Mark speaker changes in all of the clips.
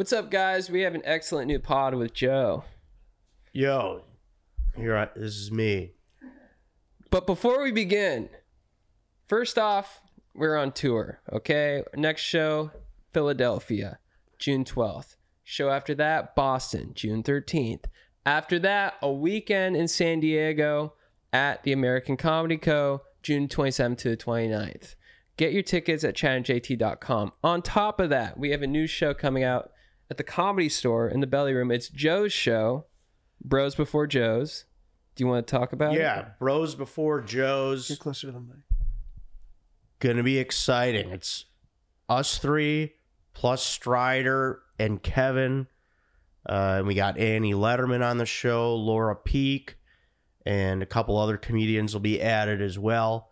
Speaker 1: What's up, guys? We have an excellent new pod with Joe.
Speaker 2: Yo, this is me.
Speaker 1: But before we begin, first off, we're on tour, okay? Next show, Philadelphia, June 12th. Show after that, Boston, June 13th. After that, a weekend in San Diego at the American Comedy Co., June 27th to the 29th. Get your tickets at chadandjt.com. On top of that, we have a new show coming out at the Comedy Store in the Belly Room. It's Joe's show, Bros Before Joe's. Do you want to talk about it?
Speaker 2: Yeah, Bros Before Joe's.
Speaker 3: Get closer to the mic.
Speaker 2: Gonna be exciting. It's us three plus Strider and Kevin. And we got Annie Letterman on the show, Laura Peak, and a couple other comedians will be added as well.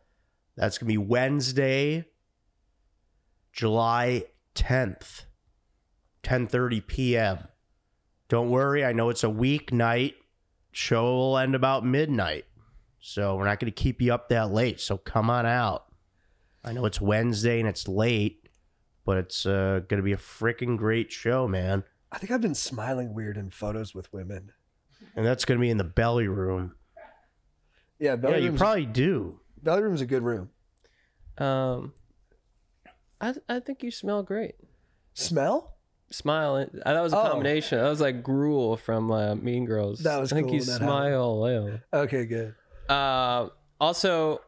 Speaker 2: That's gonna be Wednesday, July 10th, 10:30 p.m. Don't worry, I know it's a weeknight. Show will end about midnight, so we're not going to keep you up that late, so come on out. I know it's Wednesday and it's late, but it's going to be a freaking great show, man.
Speaker 3: I think I've been smiling weird in photos with women.
Speaker 2: And that's going to be in the Belly Room.
Speaker 3: Yeah,
Speaker 2: You probably do.
Speaker 3: Belly Room's a good room.
Speaker 1: I think you smell great.
Speaker 3: Smell?
Speaker 1: Smile. That was a combination. That was like gruel from Mean Girls.
Speaker 3: That was
Speaker 1: I think
Speaker 3: cool
Speaker 1: you smile.
Speaker 3: Okay, good.
Speaker 1: Also,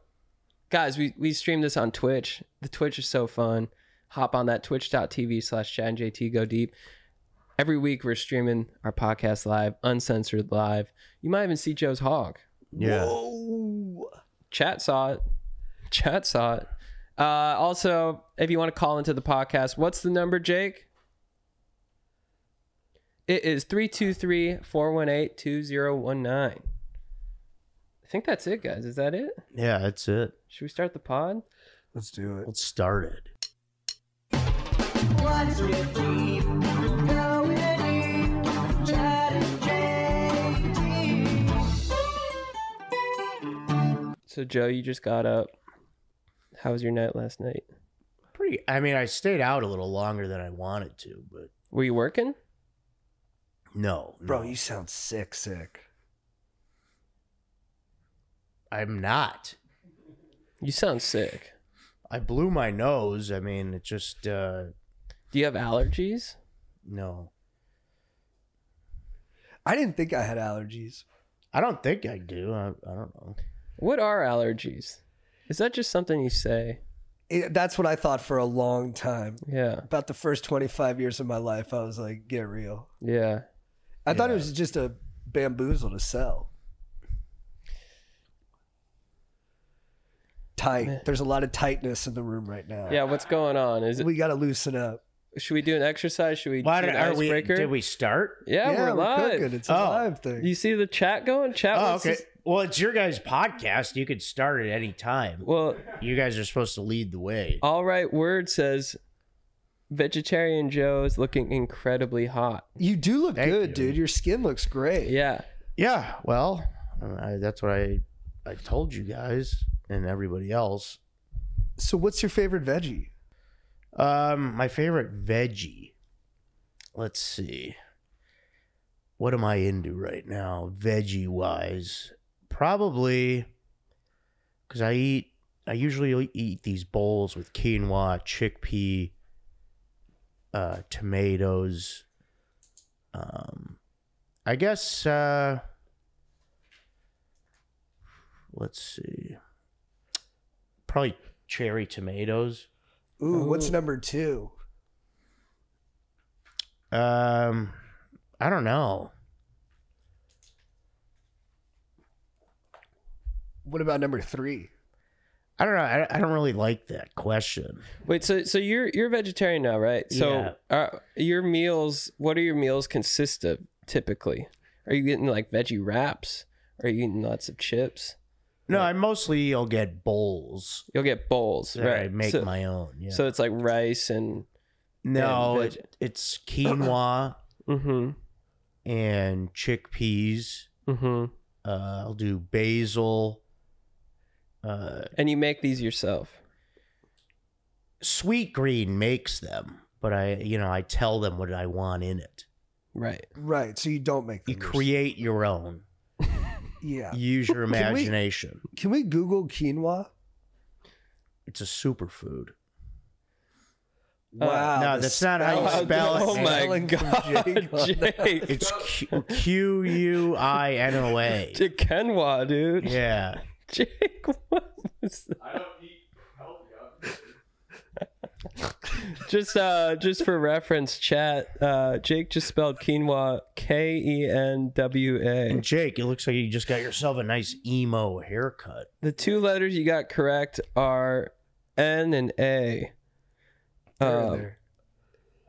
Speaker 1: guys, we stream this on Twitch. The Twitch is so fun. Hop on that twitch.tv/ChadandJT. Go deep. Every week we're streaming our podcast live, uncensored live. You might even see Joe's hog.
Speaker 2: Yeah.
Speaker 3: Whoa.
Speaker 1: Chat saw it. Also, if you want to call into the podcast, what's the number, Jake? It is 323-418-2019. I think that's it, guys. Is that it?
Speaker 2: Yeah, that's it.
Speaker 1: Should we start the pod?
Speaker 3: Let's do it.
Speaker 2: Let's start it.
Speaker 4: What's with deep? Going deep. Chad and JT.
Speaker 1: So, Joe, you just got up. How was your night last night?
Speaker 2: I stayed out a little longer than I wanted to, but
Speaker 1: Were you working?
Speaker 2: no.
Speaker 3: Bro, you sound sick.
Speaker 2: I'm not.
Speaker 1: You sound sick.
Speaker 2: I blew my nose. It just,
Speaker 1: Do you have allergies?
Speaker 2: no.
Speaker 3: I didn't think I had allergies.
Speaker 2: I don't think I do. I don't know.
Speaker 1: What are allergies? Is that just something you say?
Speaker 3: That's what I thought for a long time.
Speaker 1: Yeah.
Speaker 3: About the first 25 years of my life, I was like, get real.
Speaker 1: Yeah.
Speaker 3: I thought it was just a bamboozle to sell. Tight. There's a lot of tightness in the room right now.
Speaker 1: Yeah, what's going on?
Speaker 3: We got to loosen up.
Speaker 1: Should we do an exercise? Should we do an
Speaker 2: Are we?
Speaker 1: icebreaker?
Speaker 2: Did we start?
Speaker 1: Yeah, we're live.
Speaker 3: cooking. It's a live thing.
Speaker 1: You see the chat going? Chat
Speaker 2: Oh,
Speaker 1: wants
Speaker 2: okay.
Speaker 1: to-
Speaker 2: Well, it's your guys' podcast. You could start at any time.
Speaker 1: Well,
Speaker 2: You guys are supposed to lead the way.
Speaker 1: All Right Word says Vegetarian Joe is looking incredibly hot.
Speaker 3: You do look
Speaker 2: Thank
Speaker 3: good,
Speaker 2: you.
Speaker 3: dude. Your skin looks great.
Speaker 1: Yeah.
Speaker 2: Yeah. Well, that's what I told you guys and everybody else.
Speaker 3: So what's your favorite veggie?
Speaker 2: My favorite veggie. Let's see. What am I into right now, veggie wise? Probably because I usually eat these bowls with quinoa, chickpea, tomatoes. I guess let's see. Probably cherry tomatoes.
Speaker 3: Ooh, what's number 2?
Speaker 2: I don't know.
Speaker 3: What about number 3?
Speaker 2: I don't know. I don't really like that question.
Speaker 1: Wait, so you're a vegetarian now, right? So your meals, what do your meals consist of typically? Are you getting like veggie wraps? Are you eating lots of chips?
Speaker 2: No, I mostly get bowls.
Speaker 1: You'll get bowls,
Speaker 2: that
Speaker 1: right?
Speaker 2: I make my own. Yeah.
Speaker 1: So it's like rice and
Speaker 2: no,
Speaker 1: and
Speaker 2: it's quinoa
Speaker 1: mm-hmm.
Speaker 2: and chickpeas.
Speaker 1: Mm-hmm.
Speaker 2: I'll do basil.
Speaker 1: And you make these yourself?
Speaker 2: Sweet Green makes them. but I tell them what I want in it.
Speaker 1: Right.
Speaker 3: Right. So you don't make them
Speaker 2: You create your own.
Speaker 3: Yeah.
Speaker 2: Use your
Speaker 3: we-
Speaker 2: imagination.
Speaker 3: Can we Google quinoa?
Speaker 2: It's a superfood.
Speaker 3: Wow.
Speaker 2: no,
Speaker 3: the
Speaker 2: that's not how you
Speaker 3: spelling-
Speaker 2: spell it.
Speaker 1: Oh my
Speaker 3: spelling from
Speaker 1: god,
Speaker 3: Jake on that.
Speaker 1: Jake.
Speaker 2: It's Quinoa.
Speaker 1: Jake Kenwa, dude.
Speaker 2: Yeah.
Speaker 1: Jake, what was that?
Speaker 5: I don't eat
Speaker 1: Just for reference, chat. Jake just spelled quinoa Kenwa.
Speaker 2: And Jake, it looks like you just got yourself a nice emo haircut.
Speaker 1: The two letters you got correct are N and A.
Speaker 3: There.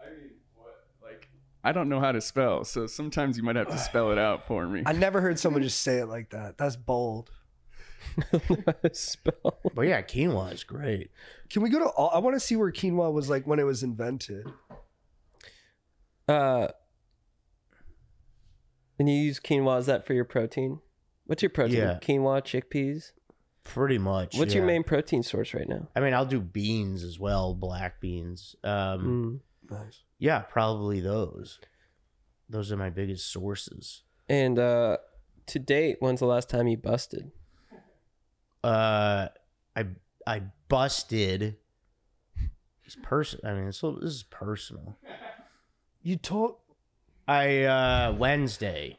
Speaker 5: I mean, what? Like, I don't know how to spell, so sometimes you might have to spell it out for me.
Speaker 3: I never heard someone just say it like that. That's bold.
Speaker 1: Spell.
Speaker 2: But yeah, quinoa is great.
Speaker 3: Can we go to I want to see where quinoa was like when it was invented.
Speaker 1: And you use quinoa. Is that for your protein? What's your protein?
Speaker 2: Yeah.
Speaker 1: Quinoa, chickpeas.
Speaker 2: Pretty much.
Speaker 1: What's your
Speaker 2: yeah.
Speaker 1: main protein source right now?
Speaker 2: I mean, I'll do beans as well, black beans.
Speaker 3: Nice.
Speaker 2: Yeah, probably those. Those are my biggest sources.
Speaker 1: And to date, when's the last time you busted?
Speaker 2: I busted. It's I mean, this is personal.
Speaker 3: You told
Speaker 2: Wednesday.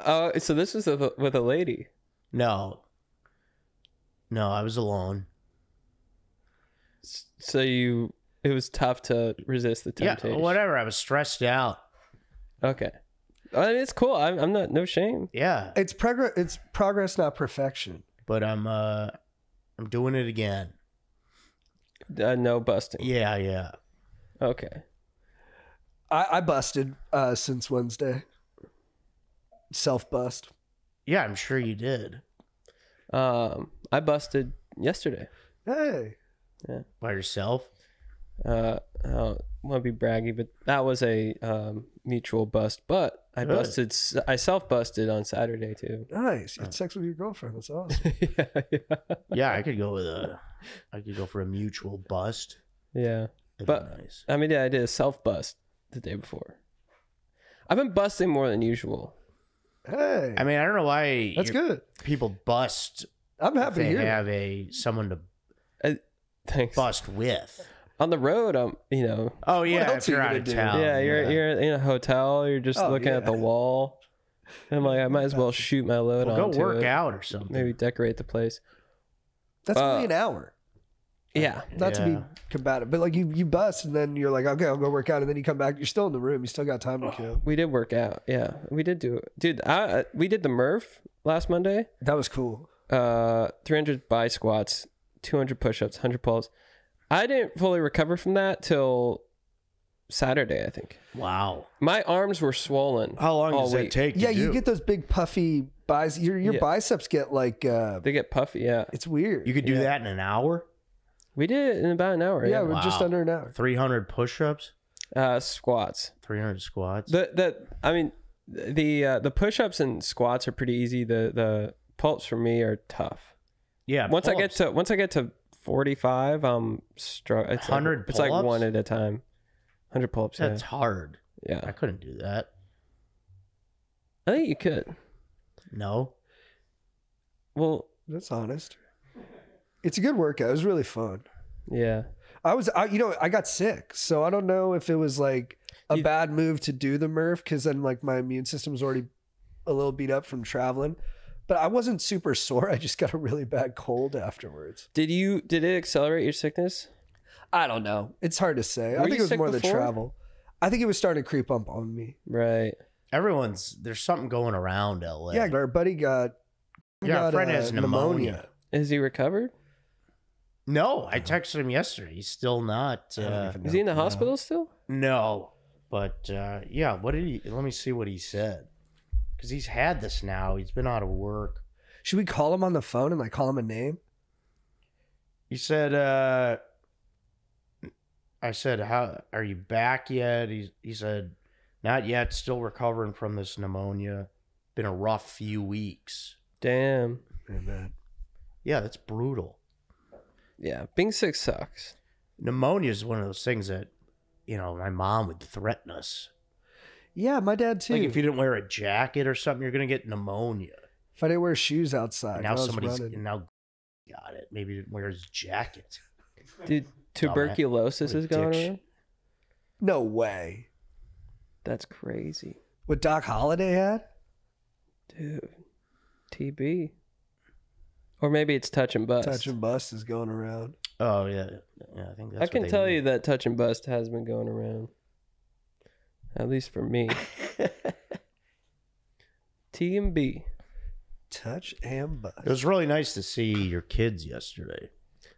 Speaker 1: Oh, so this was with a lady.
Speaker 2: No, I was alone.
Speaker 1: So it was tough to resist the temptation.
Speaker 2: Yeah, whatever. I was stressed out.
Speaker 1: Okay. I mean, it's cool. I'm not, no shame.
Speaker 2: Yeah,
Speaker 3: it's progress, not perfection.
Speaker 2: but I'm doing it again.
Speaker 1: No busting.
Speaker 2: Yeah.
Speaker 1: Okay.
Speaker 3: I busted since Wednesday. Self bust.
Speaker 2: Yeah, I'm sure you did.
Speaker 1: I busted yesterday.
Speaker 3: Hey.
Speaker 2: By yourself?
Speaker 1: I don't want to be braggy, but that was a mutual bust. But I
Speaker 2: Good.
Speaker 1: I self busted on Saturday too.
Speaker 3: Nice. You had sex with your girlfriend. That's awesome.
Speaker 2: Yeah, I could go for a mutual bust.
Speaker 1: Yeah.
Speaker 2: That'd
Speaker 1: But
Speaker 2: be nice.
Speaker 1: I mean, yeah, I did a self bust the day before. I've been busting more than usual.
Speaker 3: Hey.
Speaker 2: I mean, I don't know why
Speaker 3: that's good.
Speaker 2: people bust
Speaker 3: I'm
Speaker 2: if
Speaker 3: happy to
Speaker 2: they
Speaker 3: hear.
Speaker 2: have someone to
Speaker 1: Thanks.
Speaker 2: bust with.
Speaker 1: On the road,
Speaker 2: Oh yeah,
Speaker 3: else
Speaker 2: if you're
Speaker 3: are you
Speaker 2: out
Speaker 3: gonna
Speaker 2: of
Speaker 3: do?
Speaker 2: town.
Speaker 1: yeah, you're in a hotel. You're just
Speaker 3: Oh,
Speaker 1: looking at the
Speaker 3: yeah.
Speaker 1: wall. I'm like, I might as well shoot my load
Speaker 2: Well,
Speaker 1: onto
Speaker 2: go work
Speaker 1: it.
Speaker 2: out or something.
Speaker 1: Maybe decorate the place.
Speaker 3: That's only an hour.
Speaker 1: Yeah.
Speaker 3: Not to be
Speaker 2: Yeah.
Speaker 3: combative, but like you bust and then you're like, okay, I'll go work out, and then you come back, you're still in the room, you still got time to kill.
Speaker 1: We did work out. Yeah, we did do it. Dude, we did the Murph last Monday.
Speaker 3: That was cool.
Speaker 1: 300 bi squats, 200 push-ups, 100 pulls. I didn't fully recover from that till Saturday, I think.
Speaker 2: Wow.
Speaker 1: My arms were swollen.
Speaker 2: How long
Speaker 1: all
Speaker 2: does
Speaker 1: week.
Speaker 2: that take?
Speaker 3: Yeah,
Speaker 2: to
Speaker 3: you
Speaker 2: do?
Speaker 3: get those big puffy biceps. Your
Speaker 1: Yeah.
Speaker 3: biceps get like
Speaker 1: They get puffy, yeah.
Speaker 3: it's weird.
Speaker 2: You could do that in an hour.
Speaker 1: We did it in about an hour.
Speaker 3: yeah,
Speaker 1: Yeah.
Speaker 3: we're just
Speaker 2: Wow.
Speaker 3: under an hour.
Speaker 2: 300 push-ups,
Speaker 1: Squats.
Speaker 2: 300 squats.
Speaker 1: The push-ups and squats are pretty easy. The pull-ups for me are tough.
Speaker 2: Yeah.
Speaker 1: Once I
Speaker 2: pull-ups.
Speaker 1: get to 45, I'm it's
Speaker 2: 100
Speaker 1: it's like
Speaker 2: pull-ups?
Speaker 1: one at a time. 100 pull-ups.
Speaker 2: That's hard.
Speaker 1: Yeah.
Speaker 2: I couldn't do that.
Speaker 1: I think you could.
Speaker 2: No.
Speaker 1: Well,
Speaker 3: That's honest. It's a good workout. It was really fun.
Speaker 1: yeah.
Speaker 3: I got sick, so I don't know if it was like a
Speaker 1: You-
Speaker 3: bad move to do the Murph because then like my immune system was already a little beat up from traveling. But I wasn't super sore. I just got a really bad cold afterwards.
Speaker 1: Did it accelerate your sickness?
Speaker 3: I don't know. It's hard to say.
Speaker 1: Were
Speaker 3: I think
Speaker 1: you
Speaker 3: it was
Speaker 1: sick
Speaker 3: more the
Speaker 1: before?
Speaker 3: travel. I think it was starting to creep up on me.
Speaker 1: Right.
Speaker 2: There's something going around LA.
Speaker 3: Yeah, our buddy got
Speaker 2: our friend has pneumonia.
Speaker 1: Is he recovered?
Speaker 2: No, I texted him yesterday. He's still not.
Speaker 1: Is he in the hospital still?
Speaker 2: No, but yeah. What did he? Let me see what he said. Because he's had this now. He's been out of work.
Speaker 3: Should we call him on the phone and like call him a name?
Speaker 2: He said, I said, how are you back yet? He said, not yet. Still recovering from this pneumonia. Been a rough few weeks.
Speaker 1: Damn.
Speaker 3: Amen.
Speaker 2: Yeah, that's brutal.
Speaker 1: Yeah. Being sick sucks.
Speaker 2: Pneumonia is one of those things that my mom would threaten us.
Speaker 3: Yeah, my dad too.
Speaker 2: Like if you didn't wear a jacket or something, you're gonna get pneumonia.
Speaker 3: If I didn't wear shoes outside,
Speaker 2: And now
Speaker 3: I was
Speaker 2: somebody's
Speaker 3: running.
Speaker 2: and now got it. Maybe he didn't wear his jacket.
Speaker 1: Dude, tuberculosis is going
Speaker 2: Dick.
Speaker 1: around?
Speaker 3: No way.
Speaker 1: That's crazy.
Speaker 3: What Doc Holliday had?
Speaker 1: Dude. TB. Or maybe it's touch and bust.
Speaker 3: Touch and bust is going around.
Speaker 2: Oh yeah, I think that's.
Speaker 1: I can tell you that touch and bust has been going around. At least for me. T and B.
Speaker 3: Touch and bust.
Speaker 2: It was really nice to see your kids yesterday.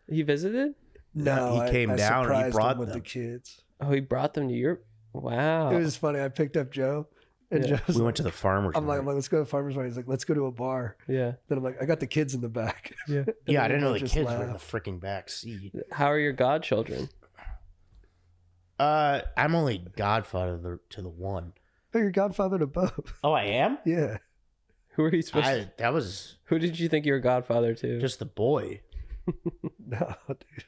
Speaker 1: He visited?
Speaker 3: No,
Speaker 2: he came
Speaker 3: I
Speaker 2: down and he
Speaker 3: surprised
Speaker 2: brought
Speaker 3: him with
Speaker 2: them.
Speaker 3: the kids.
Speaker 1: Oh, he brought them to your... Wow.
Speaker 3: It was funny. I picked up Joe, and
Speaker 1: Yeah.
Speaker 3: Joe's
Speaker 2: We went to the farmer's.
Speaker 3: I'm
Speaker 2: market.
Speaker 3: like, let's go to the farmer's market. He's like, let's go to a bar.
Speaker 1: Yeah.
Speaker 3: Then I'm like, I got the kids in the back.
Speaker 1: Yeah.
Speaker 3: And
Speaker 2: Yeah, I
Speaker 3: then
Speaker 2: didn't know the
Speaker 3: just
Speaker 2: kids were in the
Speaker 3: laughed.
Speaker 2: freaking back seat.
Speaker 1: How are your godchildren?
Speaker 2: I'm only godfather to the one.
Speaker 3: Oh, you're godfather to both.
Speaker 2: Oh, I am.
Speaker 3: Yeah.
Speaker 1: Who are you supposed to...
Speaker 2: That was
Speaker 1: Who did you think you were godfather to?
Speaker 2: just the boy.
Speaker 3: No, dude.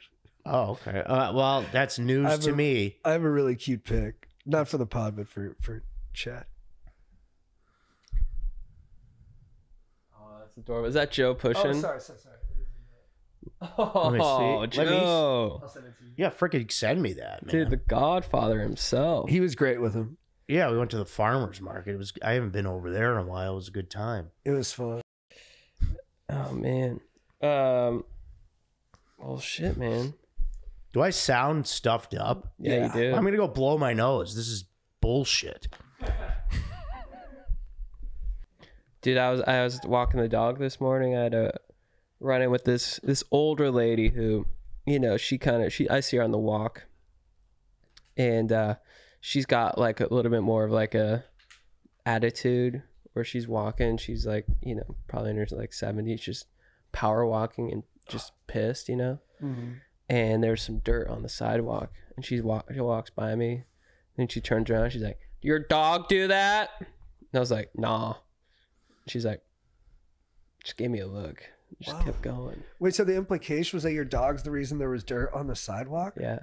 Speaker 2: Oh, okay. Well, that's news
Speaker 3: I've
Speaker 2: to
Speaker 3: a-
Speaker 2: me.
Speaker 3: I have a really cute pic. Not for the pod, but for chat.
Speaker 1: Oh, that's adorable. Is that Joe pushing?
Speaker 3: sorry.
Speaker 1: Oh,
Speaker 2: Let me see. Let me-
Speaker 1: Joe.
Speaker 3: I'll send it to you.
Speaker 2: Yeah, freaking send me that, man.
Speaker 1: Dude, the godfather himself.
Speaker 3: He was great with him.
Speaker 2: Yeah, we went to the farmer's market. I haven't been over there in a while. It was a good time.
Speaker 3: It was fun.
Speaker 1: Oh, man. Well, shit, man.
Speaker 2: Do I sound stuffed up?
Speaker 1: Yeah, you do.
Speaker 2: I'm gonna go blow my nose. This is bullshit.
Speaker 1: Dude, I was walking the dog this morning. I had to run in with this older lady who, I see her on the walk, and she's got like a little bit more of like a attitude where she's walking. She's like, probably in her like 70s, just power walking and just pissed,
Speaker 3: Mm-hmm.
Speaker 1: And there's some dirt on the sidewalk, and she walks by me, and she turns around. She's like, "Your dog do that?" And I was like, "Nah." She's like, just gave me a look. Just kept going.
Speaker 3: Wait, so the implication was that your dog's the reason there was dirt on the sidewalk?
Speaker 1: Yeah.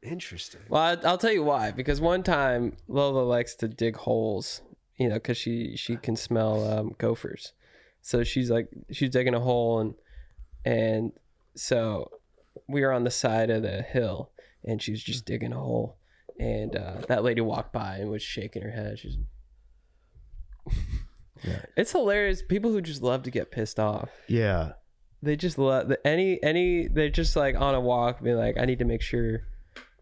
Speaker 3: Interesting.
Speaker 1: Well, I'll tell you why. Because one time Lola likes to dig holes, because she can smell gophers. So she's digging a hole, and so we were on the side of the hill, and she was just digging a hole, and that lady walked by and was shaking her head. She's It's hilarious. People who just love to get pissed off.
Speaker 2: Yeah.
Speaker 1: They just love they're just like on a walk being like, I need to make sure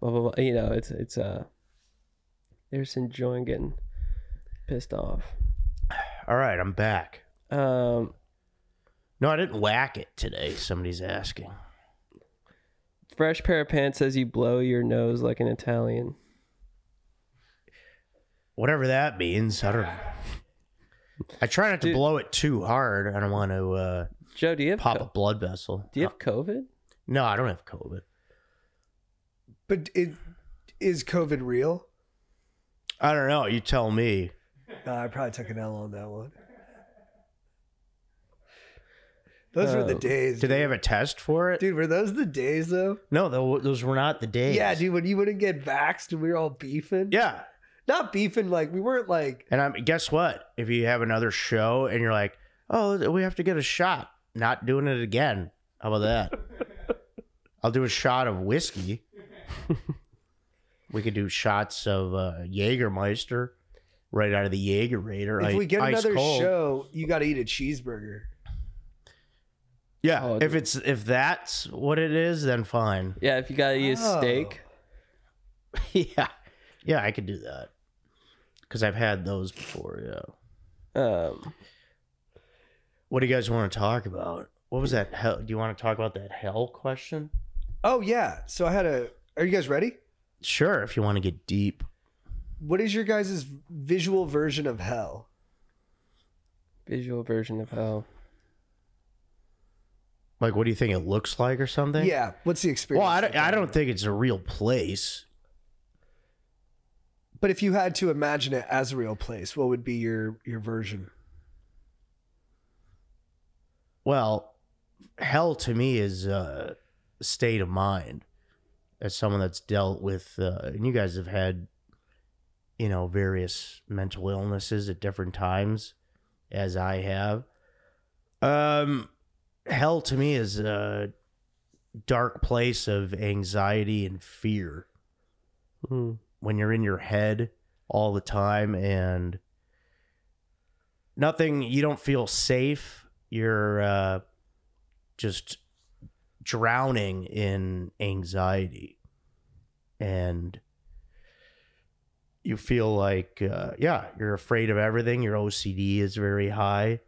Speaker 1: blah blah blah. It's they're just enjoying getting pissed off.
Speaker 2: All right, I'm back.
Speaker 1: Um
Speaker 2: No, I didn't whack it today. Somebody's asking.
Speaker 1: Fresh pair of pants says you blow your nose like an Italian.
Speaker 2: Whatever that means. I don't know. I try not to
Speaker 1: Dude.
Speaker 2: blow it too hard. I don't want to
Speaker 1: Joe, do you have
Speaker 2: pop a blood vessel.
Speaker 1: do you have COVID?
Speaker 2: No, I don't have COVID.
Speaker 3: But is COVID real?
Speaker 2: I don't know. You tell me.
Speaker 3: I probably took an L on that one. Those were the days.
Speaker 2: Do they have a test for it?
Speaker 3: Dude, were those the days though?
Speaker 2: No, those were not the days.
Speaker 3: Yeah, dude, when you wouldn't get vaxxed and we were all beefing.
Speaker 2: Yeah.
Speaker 3: Not beefing, like we weren't like
Speaker 2: And guess what? If you have another show and you're like, oh, we have to get a shot. Not doing it again. How about that? I'll do a shot of whiskey. We could do shots of Jägermeister right out of the Jägerator.
Speaker 3: if we get
Speaker 2: ice
Speaker 3: another
Speaker 2: cold.
Speaker 3: show, you gotta eat a cheeseburger.
Speaker 2: Yeah.
Speaker 1: Oh,
Speaker 2: if that's what it is, then fine.
Speaker 1: Yeah, if you gotta eat a steak.
Speaker 2: Yeah. Yeah, I could do that. Because I've had those before, yeah. What do you guys want to talk about? What was that hell? Do you want to talk about that hell question?
Speaker 3: Oh yeah. So are you guys ready?
Speaker 2: Sure, if you want to get deep.
Speaker 3: What is your guys' visual version of hell?
Speaker 1: Visual version of hell.
Speaker 2: Like, what do you think it looks like or something?
Speaker 3: Yeah. What's the experience?
Speaker 2: Well, I don't think it's a real place.
Speaker 3: But if you had to imagine it as a real place, what would be your version?
Speaker 2: Well, hell to me is a state of mind. as someone that's dealt with, and you guys have had, various mental illnesses at different times, as I have. Hell to me is a dark place of anxiety and fear. When you're in your head all the time and you don't feel safe. You're just drowning in anxiety, and you feel like, you're afraid of everything. Your OCD is very high,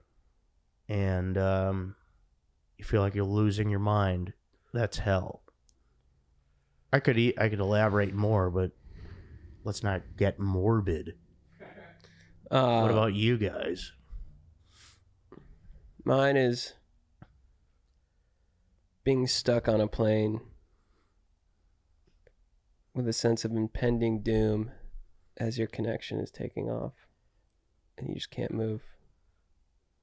Speaker 2: and you feel like you're losing your mind. That's hell. I could elaborate more, but let's not get morbid. What about you guys?
Speaker 1: Mine is being stuck on a plane with a sense of impending doom as your connection is taking off and you just can't move.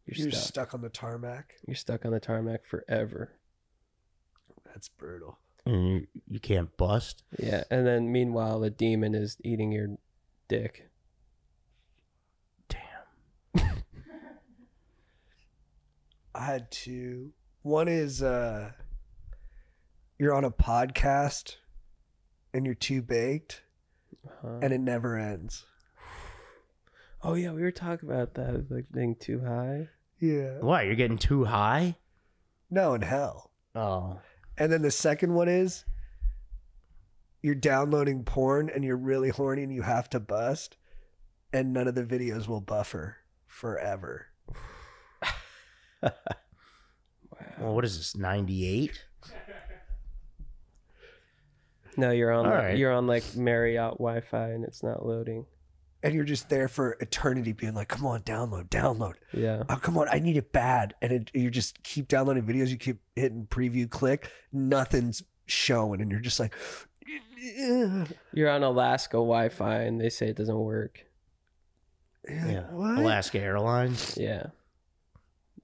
Speaker 3: You're stuck on the tarmac.
Speaker 1: You're stuck on the tarmac forever.
Speaker 3: That's brutal.
Speaker 2: And you can't bust?
Speaker 1: Yeah, and then meanwhile the demon is eating your dick.
Speaker 2: Damn.
Speaker 3: I had two. One is you're on a podcast and you're too baked and it never ends.
Speaker 1: Oh yeah, we were talking about that, like being too high.
Speaker 3: Yeah.
Speaker 2: What, you're getting too high?
Speaker 3: No, in hell.
Speaker 2: Oh.
Speaker 3: And then the second one is you're downloading porn and you're really horny and you have to bust and none of the videos will buffer forever.
Speaker 2: Well, what is this, 98?
Speaker 1: No, you're on
Speaker 2: All right.
Speaker 1: you're on like Marriott Wi-Fi and it's not loading.
Speaker 3: And you're just there for eternity being like, come on, download.
Speaker 1: Yeah.
Speaker 3: Oh, come on, I need it bad. And you just keep downloading videos. You keep hitting preview, click. Nothing's showing. And you're just like,
Speaker 1: You're on Alaska Wi-Fi and they say it doesn't work.
Speaker 2: Yeah.
Speaker 3: What?
Speaker 2: Alaska Airlines.
Speaker 1: Yeah.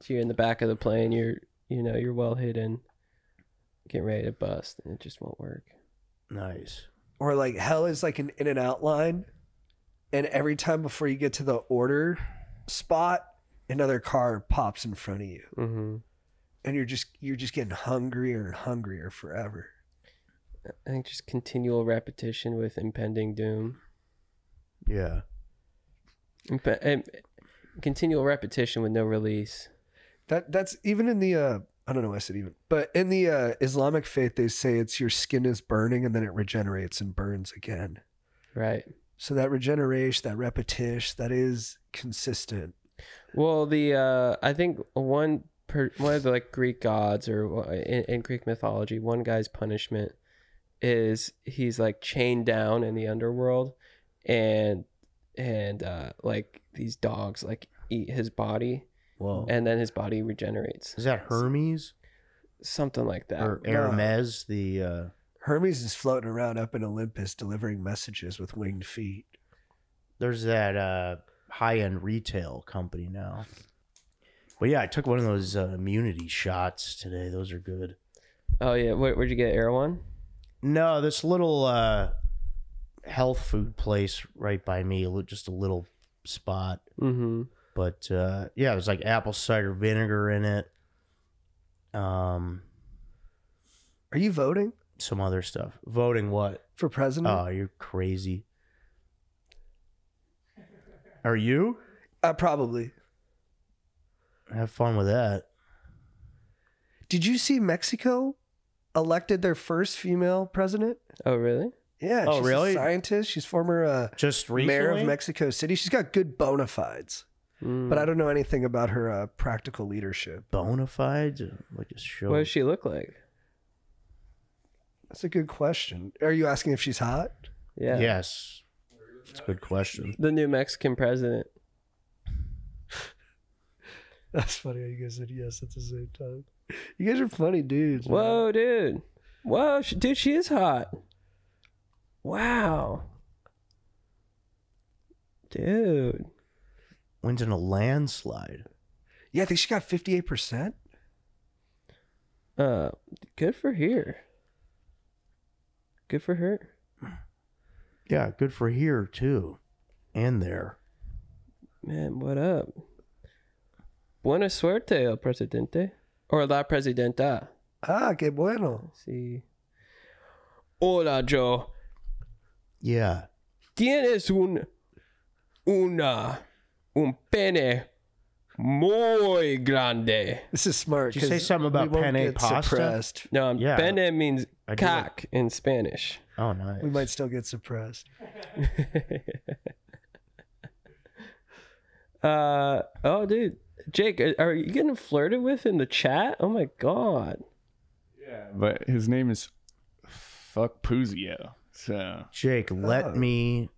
Speaker 1: So you're in the back of the plane, you're well hidden, getting ready to bust, and it just won't work.
Speaker 2: Nice.
Speaker 3: Or like hell is like an in and out line. And every time before you get to the order spot, another car pops in front of you.
Speaker 1: Mm-hmm.
Speaker 3: And you're just getting hungrier and hungrier forever.
Speaker 1: I think just continual repetition with impending doom.
Speaker 2: Yeah.
Speaker 1: And continual repetition with no release.
Speaker 3: That's even in the I don't know why I said even, but in the Islamic faith they say it's your skin is burning and then it regenerates and burns again.
Speaker 1: Right.
Speaker 3: So that regeneration, that repetition, that is consistent.
Speaker 1: Well, I think one of the like Greek gods or in Greek mythology, one guy's punishment is he's like chained down in the underworld, and like these dogs like eat his body.
Speaker 2: Whoa.
Speaker 1: And then his body regenerates.
Speaker 2: Is that Hermes?
Speaker 1: Something like that.
Speaker 2: Or Hermes, the...
Speaker 3: Hermes is floating around up in Olympus delivering messages with winged feet.
Speaker 2: There's that high-end retail company now. But yeah, I took one of those immunity shots today. Those are good.
Speaker 1: Oh, yeah. Where'd you get Erewhon?
Speaker 2: No, this little health food place right by me. Just a little spot.
Speaker 1: Mm-hmm.
Speaker 2: But yeah, there's like apple cider vinegar in it.
Speaker 3: Are you voting
Speaker 2: Some other stuff. Voting what?
Speaker 3: for president?
Speaker 2: Oh, you're crazy. Are you?
Speaker 3: Probably.
Speaker 2: Have fun with that.
Speaker 3: Did you see Mexico elected their first female president?
Speaker 1: Oh, really?
Speaker 3: Yeah.
Speaker 2: Oh,
Speaker 3: she's
Speaker 2: really?
Speaker 3: A scientist. She's former
Speaker 2: Just recently?
Speaker 3: mayor of Mexico City. She's got good bona fides, but I don't know anything about her practical leadership.
Speaker 2: Bona fides? Like a show.
Speaker 1: What does she look like?
Speaker 3: That's a good question. Are you asking if she's hot?
Speaker 1: Yeah.
Speaker 2: Yes. That's a good question.
Speaker 1: The new Mexican president.
Speaker 3: That's funny how you guys said yes at the same time. You guys are funny dudes. man.
Speaker 1: Whoa, dude. Whoa, dude, she is hot. Wow. Dude.
Speaker 2: Wins in a landslide.
Speaker 3: Yeah, I think she got 58%.
Speaker 1: Good for her. Good for her.
Speaker 2: Yeah, good for here too, and there.
Speaker 1: Man, what up? Buena suerte, el presidente. Or la presidenta.
Speaker 3: Ah, qué bueno.
Speaker 1: Sí. Hola, Joe.
Speaker 2: Yeah.
Speaker 1: Tienes un pene muy grande.
Speaker 3: This is smart.
Speaker 2: Did you say
Speaker 3: 'cause
Speaker 2: something about
Speaker 3: we won't
Speaker 2: penne
Speaker 3: get
Speaker 2: pasta?
Speaker 3: suppressed.
Speaker 1: No,
Speaker 2: Yeah.
Speaker 1: pene means
Speaker 2: I do
Speaker 1: cock in Spanish.
Speaker 2: Oh, nice.
Speaker 3: We might still get suppressed.
Speaker 1: Oh, dude. Jake, are you getting flirted with in the chat? Oh, my God.
Speaker 5: Yeah, but his name is Fuck Puzio. So,
Speaker 2: Jake,
Speaker 3: Oh.
Speaker 2: let me.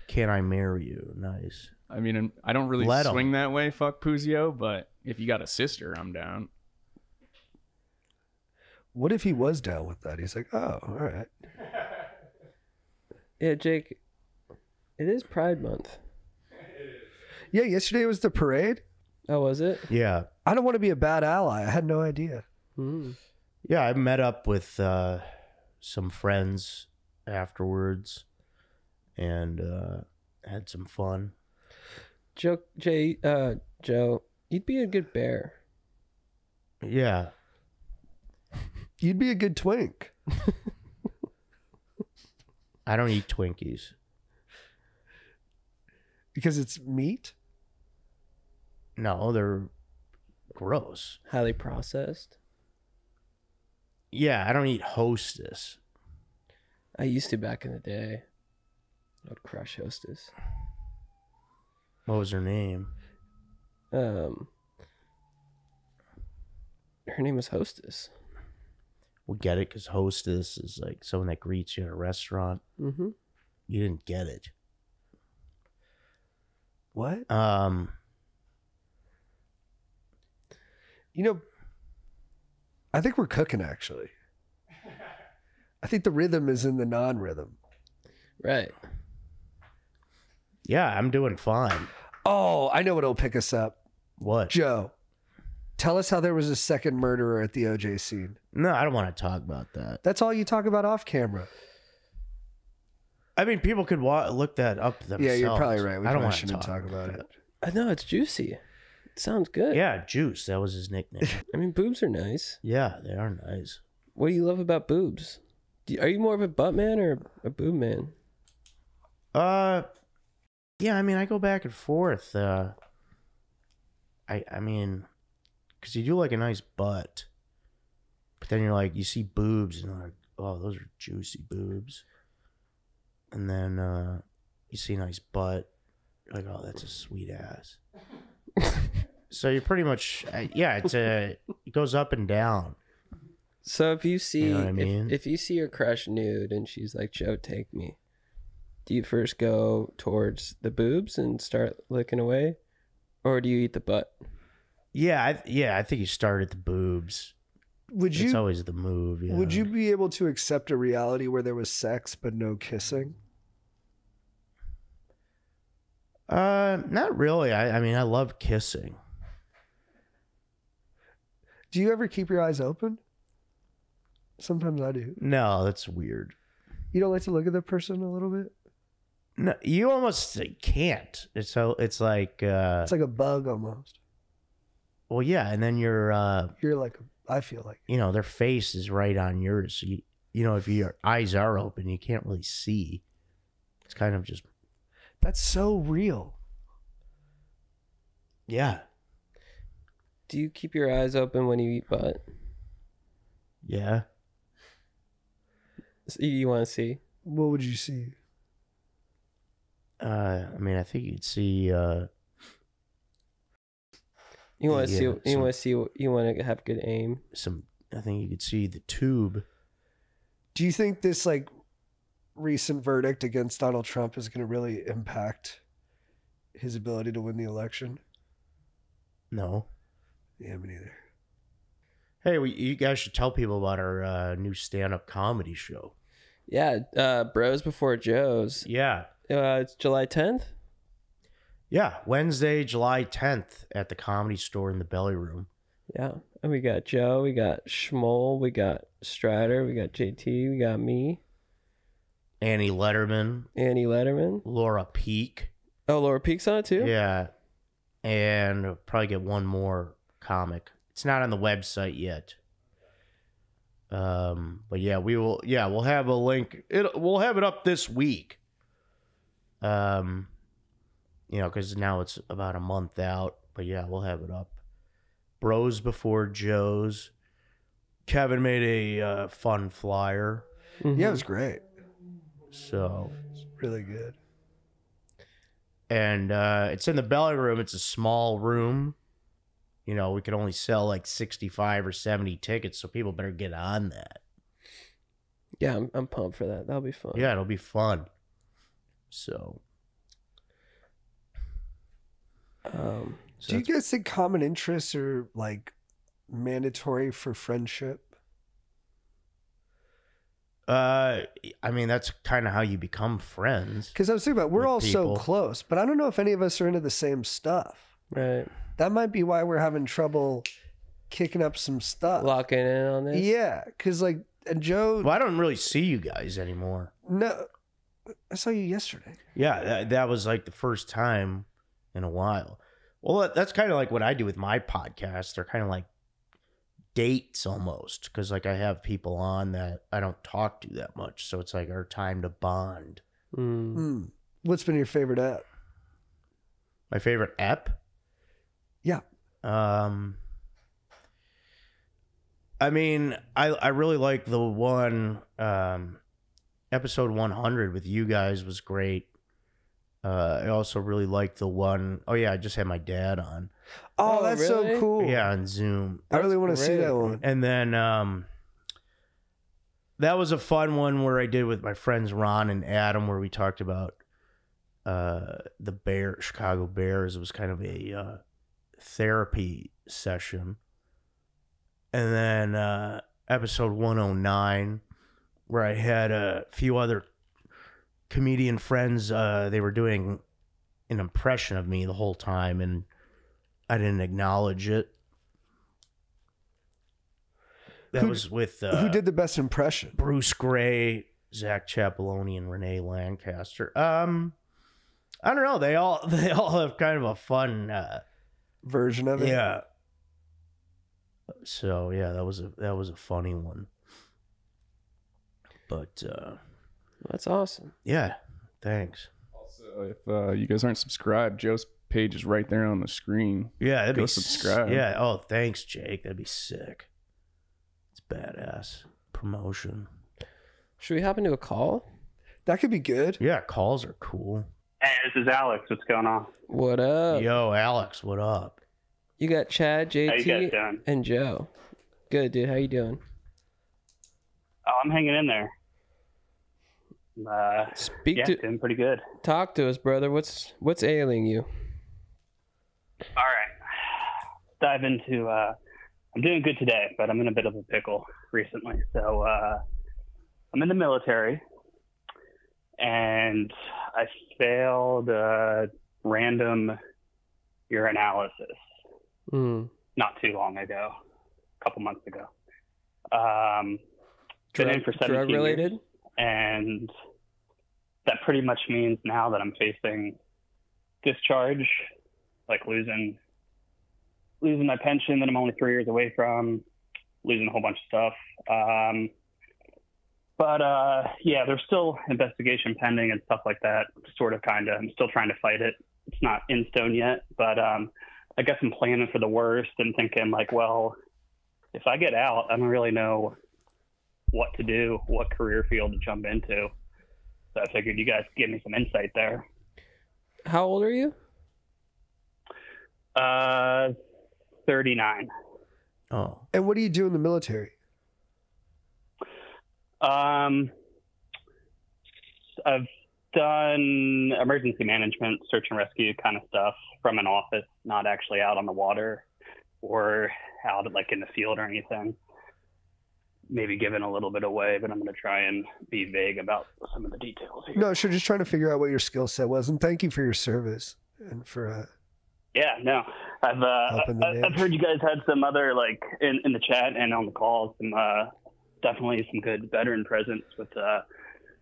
Speaker 2: Can I marry you? Nice.
Speaker 5: I mean, I don't really
Speaker 2: Let 'em.
Speaker 5: swing that way, fuck Puzio, but if you got a sister, I'm down.
Speaker 3: What if he was down with that? He's like, oh, all right.
Speaker 1: Yeah, Jake, it is Pride Month.
Speaker 3: Yeah, yesterday was the parade.
Speaker 1: Oh, was it?
Speaker 2: Yeah.
Speaker 3: I don't want to be a bad ally. I had no idea.
Speaker 1: Mm.
Speaker 2: Yeah, I met up with some friends afterwards and had some fun.
Speaker 1: Joe, you'd be a good bear.
Speaker 2: Yeah.
Speaker 3: You'd be a good twink.
Speaker 2: I don't eat Twinkies.
Speaker 3: Because it's meat?
Speaker 2: No, they're gross.
Speaker 1: Highly processed.
Speaker 2: Yeah, I don't eat Hostess.
Speaker 1: I used to back in the day. I'd crush Hostess.
Speaker 2: What was her name?
Speaker 1: Her name was Hostess.
Speaker 2: We'll get it because Hostess is like someone that greets you at a restaurant.
Speaker 1: Mm-hmm.
Speaker 2: You didn't get it.
Speaker 3: What? You know, I think we're cooking, actually. I think the rhythm is in the non-rhythm.
Speaker 1: Right.
Speaker 2: Yeah, I'm doing fine.
Speaker 3: Oh, I know what'll pick us up.
Speaker 2: What?
Speaker 3: Joe, tell us how there was a second murderer at the OJ scene.
Speaker 2: No, I don't want to talk about that.
Speaker 3: That's all you talk about off camera.
Speaker 2: I mean, people could look that up themselves.
Speaker 3: Yeah, you're probably right. We
Speaker 2: I don't
Speaker 3: probably
Speaker 2: want to
Speaker 3: shouldn't talk about it.
Speaker 1: I know, it's juicy. It sounds good.
Speaker 2: Yeah, Juice. That was his nickname.
Speaker 1: I mean, boobs are nice.
Speaker 2: Yeah, they are nice.
Speaker 1: What do you love about boobs? Are you more of a butt man or a boob man?
Speaker 2: Yeah, I mean, I go back and forth. I mean, because you do like a nice butt, but then you're like, you see boobs and you're like, oh, those are juicy boobs. And then you see a nice butt, you're like, oh, that's a sweet ass. So you're pretty much, yeah, it goes up and down.
Speaker 1: So if you see,
Speaker 2: You know what I mean?
Speaker 1: if you see your crush nude and she's like, Joe, take me, do you first go towards the boobs and start licking away? Or do you eat the butt?
Speaker 2: Yeah, I think you start at the boobs.
Speaker 3: Would
Speaker 2: It's
Speaker 3: you
Speaker 2: always the move. Yeah.
Speaker 3: would you be able to accept a reality where there was sex but no kissing?
Speaker 2: Not really. I mean, I love kissing.
Speaker 3: Do you ever keep your eyes open? Sometimes I do.
Speaker 2: No, that's weird.
Speaker 3: You don't like to look at the person a little bit?
Speaker 2: No, you almost can't. It's like
Speaker 3: It's like a bug almost.
Speaker 2: well, yeah, and then
Speaker 3: You're like, I feel like.
Speaker 2: you know, their face is right on yours. So you know, if your eyes are open, you can't really see. It's kind of just
Speaker 3: That's so real.
Speaker 2: yeah,
Speaker 1: Do you keep your eyes open when you eat butt?
Speaker 2: yeah.
Speaker 1: So you want to see?
Speaker 3: What would you see?
Speaker 2: I mean, I think you'd see.
Speaker 1: You want to
Speaker 2: Yeah,
Speaker 1: see? You
Speaker 2: some-
Speaker 1: want to see? You want to have good aim?
Speaker 2: Some. I think you could see the tube.
Speaker 3: Do you think this like recent verdict against Donald Trump is going to really impact his ability to win the election?
Speaker 2: No.
Speaker 3: Yeah, me neither.
Speaker 2: Hey, you guys should tell people about our new stand-up comedy show.
Speaker 1: Yeah, Bros Before Joes.
Speaker 2: Yeah.
Speaker 1: It's July 10th.
Speaker 2: Yeah, Wednesday, July 10th at the Comedy Store in the Belly Room.
Speaker 1: Yeah, and we got Joe, we got Schmoll, we got Strider, we got JT, we got me.
Speaker 2: Annie Letterman,
Speaker 1: Annie Letterman.
Speaker 2: Laura Peak.
Speaker 1: Oh, Laura Peak's on it too?
Speaker 2: Yeah. And I'll probably get one more comic. It's not on the website yet. But yeah, we'll have a link. We'll have it up this week. Because now it's about a month out. But yeah, we'll have it up. Bros Before Joes. Kevin made a fun flyer.
Speaker 1: Mhm.
Speaker 3: Yeah, it was great.
Speaker 2: So
Speaker 3: It's really good.
Speaker 2: and it's in the belly room. It's a small room. We could only sell like 65 or 70 tickets, so people better get on that.
Speaker 1: Yeah, I'm pumped for that. That'll be fun.
Speaker 2: Yeah, it'll be fun. So,
Speaker 3: Do you guys think common interests are like mandatory for friendship?
Speaker 2: that's kind of how you become friends.
Speaker 3: Because I was thinking about we're
Speaker 2: With
Speaker 3: all
Speaker 2: people.
Speaker 3: so close, but I don't know if any of us are into the same stuff.
Speaker 1: Right.
Speaker 3: That might be why we're having trouble kicking up some stuff.
Speaker 1: Locking in on this.
Speaker 3: Yeah, because and Joe,
Speaker 2: Well, I don't really see you guys anymore.
Speaker 3: no, I saw you yesterday.
Speaker 2: Yeah, that was like the first time in a while. Well, that's kind of like what I do with my podcast. They're kind of like dates almost, because like I have people on that I don't talk to that much, so it's like our time to bond.
Speaker 3: What's been your favorite app?
Speaker 2: My favorite app?
Speaker 3: Yeah.
Speaker 2: I really like the one episode 100 with you guys was great. I also really like the one, I just had my dad on.
Speaker 3: Oh,
Speaker 1: Oh,
Speaker 3: that's
Speaker 1: really?
Speaker 3: so cool.
Speaker 2: Yeah, on Zoom.
Speaker 3: I really want to see
Speaker 1: great.
Speaker 3: that one.
Speaker 2: And then that was a fun one where I did with my friends Ron and Adam, where we talked about the Chicago Bears. It was kind of a therapy session. And then episode 109, where I had a few other comedian friends. They were doing an impression of me the whole time, and I didn't acknowledge it. That was with
Speaker 3: Who did the best impression?
Speaker 2: Bruce Gray, Zach Chapeloni, and Renee Lancaster. I don't know. They all have kind of a fun
Speaker 3: Version of it?
Speaker 2: yeah. So yeah, that was a funny one. But
Speaker 1: That's awesome.
Speaker 2: yeah, thanks.
Speaker 5: Also, if you guys aren't subscribed, Joe's page is right there on the screen.
Speaker 2: Yeah, that'd
Speaker 5: Go
Speaker 2: be
Speaker 5: subscribe.
Speaker 2: Yeah. Oh, thanks, Jake. That'd be sick. It's badass promotion.
Speaker 1: Should we hop into a call?
Speaker 3: That could be good.
Speaker 2: Yeah, calls are cool.
Speaker 6: Hey, this is Alex. What's going on?
Speaker 1: What up?
Speaker 2: Yo, Alex, what up?
Speaker 1: You got Chad,
Speaker 6: How you guys
Speaker 1: JT,
Speaker 6: doing?
Speaker 1: and Joe. Good, dude. How you doing?
Speaker 6: Oh, I'm hanging in there. Doing pretty good.
Speaker 1: Talk to us, brother. What's ailing you?
Speaker 6: All right. Dive into. I'm doing good today, but I'm in a bit of a pickle recently. So I'm in the military, and I failed a random urinalysis not too long ago, a couple months ago. Been in for 17
Speaker 1: drug related?
Speaker 6: years, and that pretty much means now that I'm facing discharge, like losing my pension that I'm only 3 years away from, losing a whole bunch of stuff. Yeah, there's still investigation pending and stuff like that. I'm still trying to fight it. It's not in stone yet, but I guess I'm planning for the worst and thinking like, well, if I get out, I don't really know what to do, what career field to jump into. So I figured you guys could give me some insight there.
Speaker 1: How old are you?
Speaker 6: 39.
Speaker 2: Oh,
Speaker 3: And what do you do in the military?
Speaker 6: I've done emergency management, search and rescue kind of stuff from an office, not actually out on the water or out like in the field or anything. Maybe giving a little bit away, but I'm going to try and be vague about some of the details here.
Speaker 3: No, sure. Just trying to figure out what your skill set was. And thank you for your service and for
Speaker 6: Yeah, no, I've heard you guys had some other, like in the chat and on the call, some definitely some good veteran presence with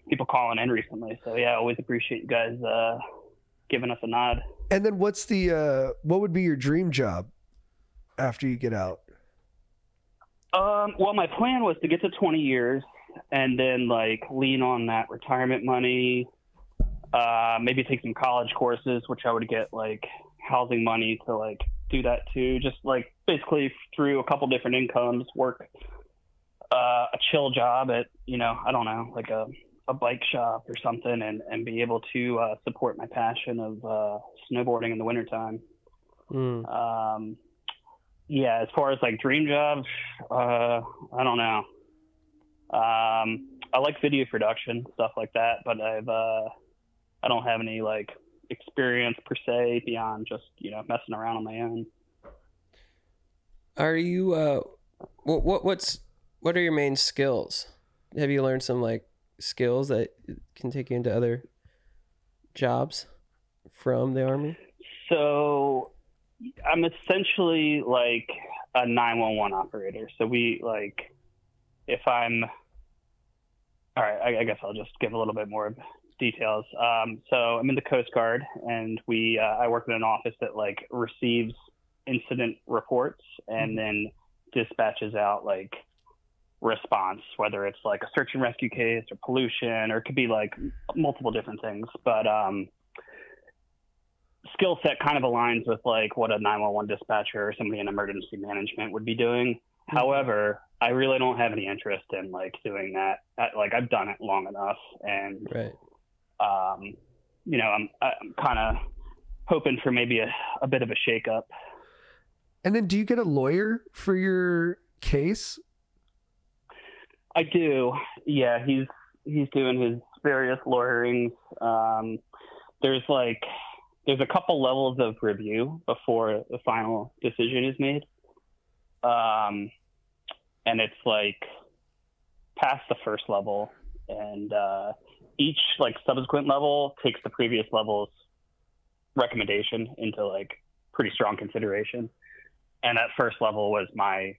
Speaker 6: people calling in recently. So yeah, always appreciate you guys giving us a nod.
Speaker 3: And then what would be your dream job after you get out?
Speaker 6: Well, my plan was to get to 20 years and then like lean on that retirement money, maybe take some college courses, which I would get like housing money to like do that too. Just like basically through a couple different incomes, work a chill job at, I don't know, like a bike shop or something, and be able to support my passion of snowboarding in the wintertime. Yeah, as far as like dream jobs, I don't know. I like video production, stuff like that, but I don't have any like experience per se beyond just, messing around on my own.
Speaker 1: Are you what are your main skills? Have you learned some like skills that can take you into other jobs from the Army? So
Speaker 6: I'm essentially like a 911 operator. So if I'm, all right, I guess I'll just give a little bit more details. So I'm in the Coast Guard, and I work in an office that like receives incident reports and then dispatches out like response, whether it's like a search and rescue case or pollution, or it could be like multiple different things. But skill set kind of aligns with like what a 911 dispatcher or somebody in emergency management would be doing. However, I really don't have any interest in like doing that. Like I've done it long enough, and
Speaker 1: right.
Speaker 6: I'm kind of hoping for maybe a bit of a shakeup.
Speaker 3: And then do you get a lawyer for your case?
Speaker 6: I do. Yeah, he's doing his various lawyerings. There's a couple levels of review before the final decision is made. And it's like past the first level, and each like subsequent level takes the previous level's recommendation into like pretty strong consideration. And that first level was my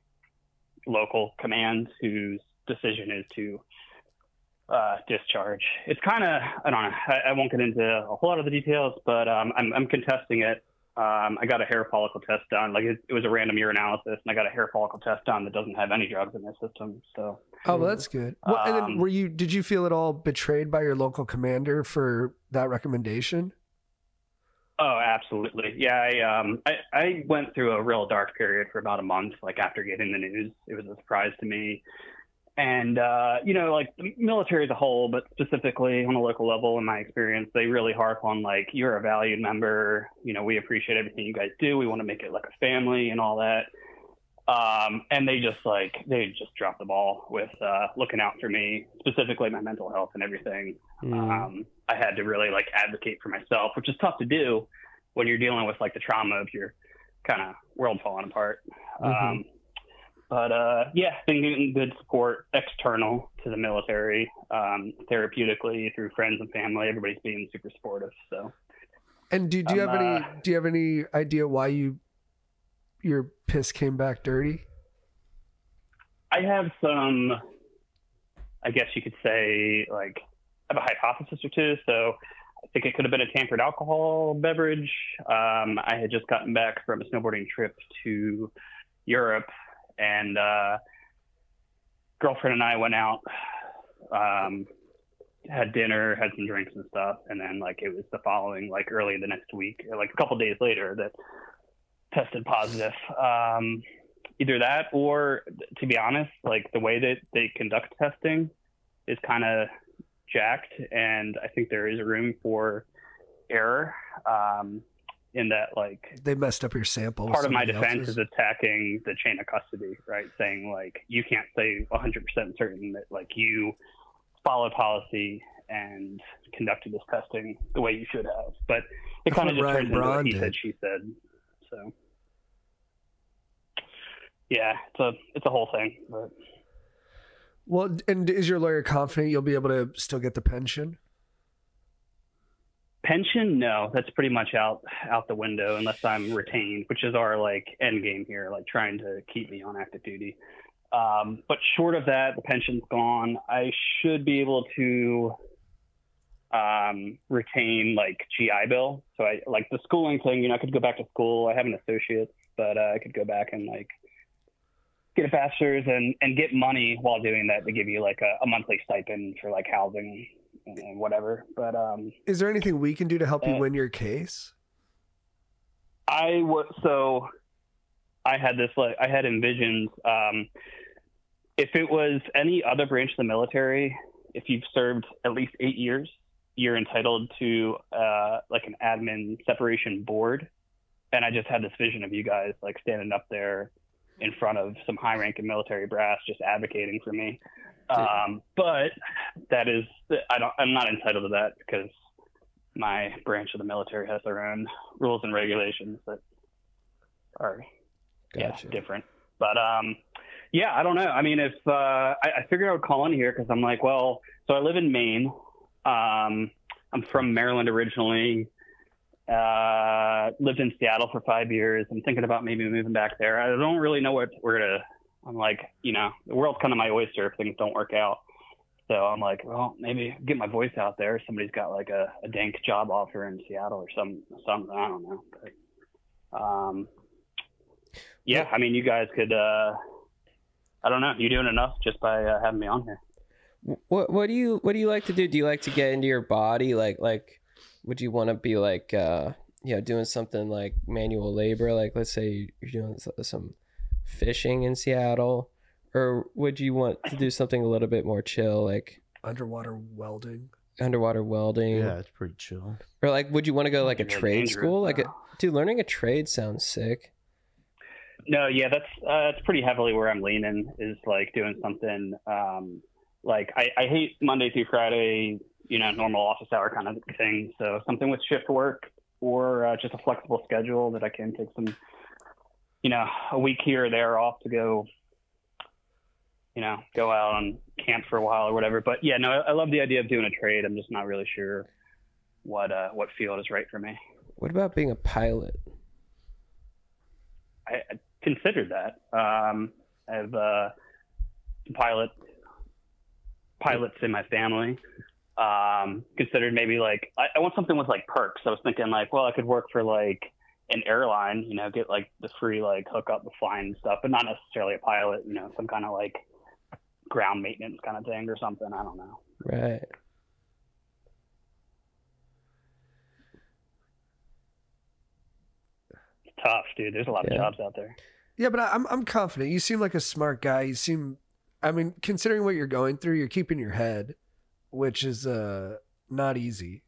Speaker 6: local command, whose decision is to discharge. It's kind of, I don't know, I won't get into a whole lot of the details, but I'm contesting it. I got a hair follicle test done. Like it was a random urinalysis, and I got a hair follicle test done that doesn't have any drugs in their system. So,
Speaker 3: well, that's good. Well, and then did you feel at all betrayed by your local commander for that recommendation?
Speaker 6: Oh, absolutely. Yeah, I went through a real dark period for about a month. Like after getting the news, it was a surprise to me. And, like the military as a whole, but specifically on a local level, in my experience, they really harp on like, you're a valued member. We appreciate everything you guys do. We want to make it like a family and all that. And they just dropped the ball with looking out for me, specifically my mental health and everything. I had to really like advocate for myself, which is tough to do when you're dealing with like the trauma of your kind of world falling apart. But been getting good support external to the military, therapeutically through friends and family. Everybody's being super supportive. So,
Speaker 3: and do you have any idea why your piss came back dirty?
Speaker 6: I have some, I guess you could say, like I have a hypothesis or two. So I think it could have been a tampered alcohol beverage. I had just gotten back from a snowboarding trip to Europe. And girlfriend and I went out, had dinner, had some drinks and stuff, and then like it was the following, like early the next week, or like a couple days later, that tested positive. Either that, or to be honest, like the way that they conduct testing is kind of jacked, and I think there is room for error. In that, like,
Speaker 3: they messed up your sample.
Speaker 6: Part of my defense is attacking the chain of custody, right? Saying like, you can't say 100% certain that like you followed policy and conducted this testing the way you should have. But it kind of just turns into a he said, she said. So yeah, it's a whole thing. But
Speaker 3: well, and is your lawyer confident you'll be able to still get the pension?
Speaker 6: Pension? No, that's pretty much out the window unless I'm retained, which is our like end game here, like trying to keep me on active duty. But short of that, the pension's gone. I should be able to retain like GI Bill. So I like the schooling thing, I could go back to school. I have an associate's, but I could go back and like get a bachelor's and get money while doing that to give you like a monthly stipend for like housing and whatever. But
Speaker 3: is there anything we can do to help you win your case?
Speaker 6: So I had this, like, I had envisioned, if it was any other branch of the military, if you've served at least 8 years, you're entitled to like an admin separation board. And I just had this vision of you guys like standing up there in front of some high ranking military brass, just advocating for me. But that is, I'm not entitled to that because my branch of the military has their own rules and regulations that are different. But yeah, I don't know. I mean, if I figured I would call in here because I'm like, well, so I live in Maine. I'm from Maryland originally. Lived in Seattle for 5 years. I'm thinking about maybe moving back there. I don't really know I'm like, the world's kind of my oyster if things don't work out. So I'm like, well, maybe get my voice out there. Somebody's got like a dank job offer in Seattle or something. I don't know. But, yeah, I mean, you guys could, I don't know. You're doing enough just by having me on here.
Speaker 1: What do you like to do? Do you like to get into your body? Like, would you want to be like, doing something like manual labor? Like, let's say you're doing some fishing in Seattle, or would you want to do something a little bit more chill, like
Speaker 3: underwater welding?
Speaker 2: Yeah, it's pretty chill.
Speaker 1: Or like, would you want to go like a trade school? Like, dude, learning a trade sounds sick.
Speaker 6: No, yeah, that's pretty heavily where I'm leaning, is like doing something. Like I hate Monday through Friday, normal office hour kind of thing. So something with shift work or just a flexible schedule that I can take some, a week here or there off to go, go out on camp for a while or whatever. But yeah, no, I love the idea of doing a trade. I'm just not really sure what field is right for me.
Speaker 1: What about being a pilot?
Speaker 6: I considered that. I have pilots in my family. Considered maybe like I want something with like perks. I was thinking like, well, I could work for like an airline, get like the free like hookup with flying and stuff, but not necessarily a pilot. Some kind of like ground maintenance kind of thing or something. I don't know.
Speaker 1: Right.
Speaker 6: It's tough, dude. There's a lot of jobs out there.
Speaker 3: Yeah, but I'm confident. You seem like a smart guy. Considering what you're going through, you're keeping your head, which is not easy.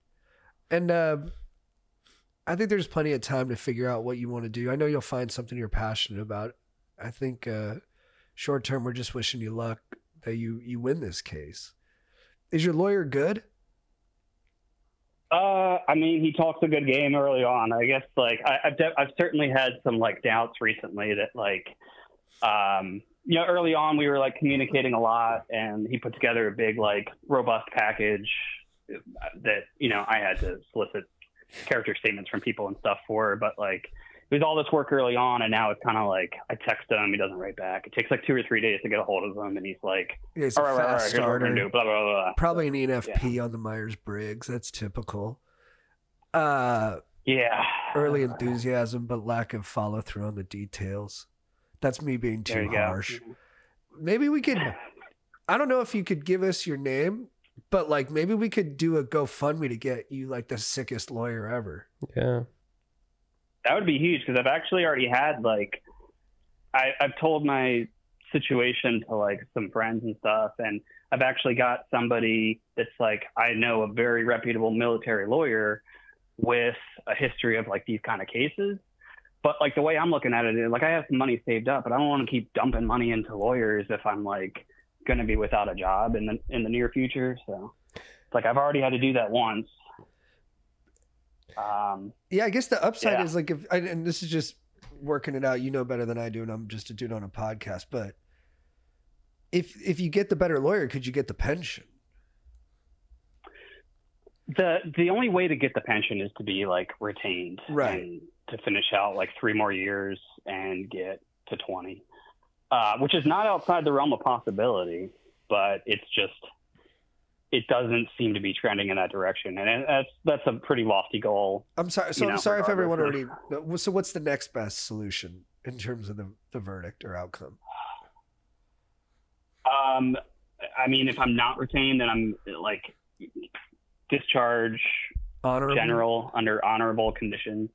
Speaker 3: And I think there's plenty of time to figure out what you want to do. I know you'll find something you're passionate about. I think short term, we're just wishing you luck that you win this case. Is your lawyer good?
Speaker 6: I mean, he talks a good game early on. I guess like I've certainly had some like doubts recently that like, early on we were like communicating a lot, and he put together a big like robust package that I had to solicit character statements from people and stuff for. But like it was all this work early on, and now it's kind of like I text him, he doesn't write back. It takes like 2 or 3 days to get a hold of him, and he's like,
Speaker 3: he's
Speaker 6: all
Speaker 3: a
Speaker 6: right,
Speaker 3: fast
Speaker 6: here's what we're gonna
Speaker 3: starter.
Speaker 6: do, blah blah blah.
Speaker 3: Probably an ENFP on the Myers-Briggs. That's typical. Early enthusiasm, but lack of follow through on the details. That's me being too harsh. Maybe we could, I don't know if you could give us your name, but like maybe we could do a GoFundMe to get you like the sickest lawyer ever.
Speaker 1: Yeah.
Speaker 6: That would be huge, because I've actually already had like, I've told my situation to like some friends and stuff, and I've actually got somebody that's like, I know a very reputable military lawyer with a history of like these kind of cases. But like the way I'm looking at it is like I have some money saved up, but I don't want to keep dumping money into lawyers if I'm like going to be without a job in the near future. So it's like I've already had to do that once.
Speaker 3: Yeah, I guess the upside is like and this is just working it out. You know better than I do, and I'm just a dude on a podcast. But if you get the better lawyer, could you get the pension?
Speaker 6: The only way to get the pension is to be like retained,
Speaker 3: right?
Speaker 6: And to finish out like 3 more years and get to 20, which is not outside the realm of possibility, but it's it doesn't seem to be trending in that direction, and that's a pretty lofty goal.
Speaker 3: I'm sorry. So I'm sorry if everyone
Speaker 6: regardless
Speaker 3: already. So what's the next best solution in terms of the verdict or outcome?
Speaker 6: I mean, if I'm not retained, then I'm like discharge
Speaker 3: Honorable?
Speaker 6: general under honorable conditions.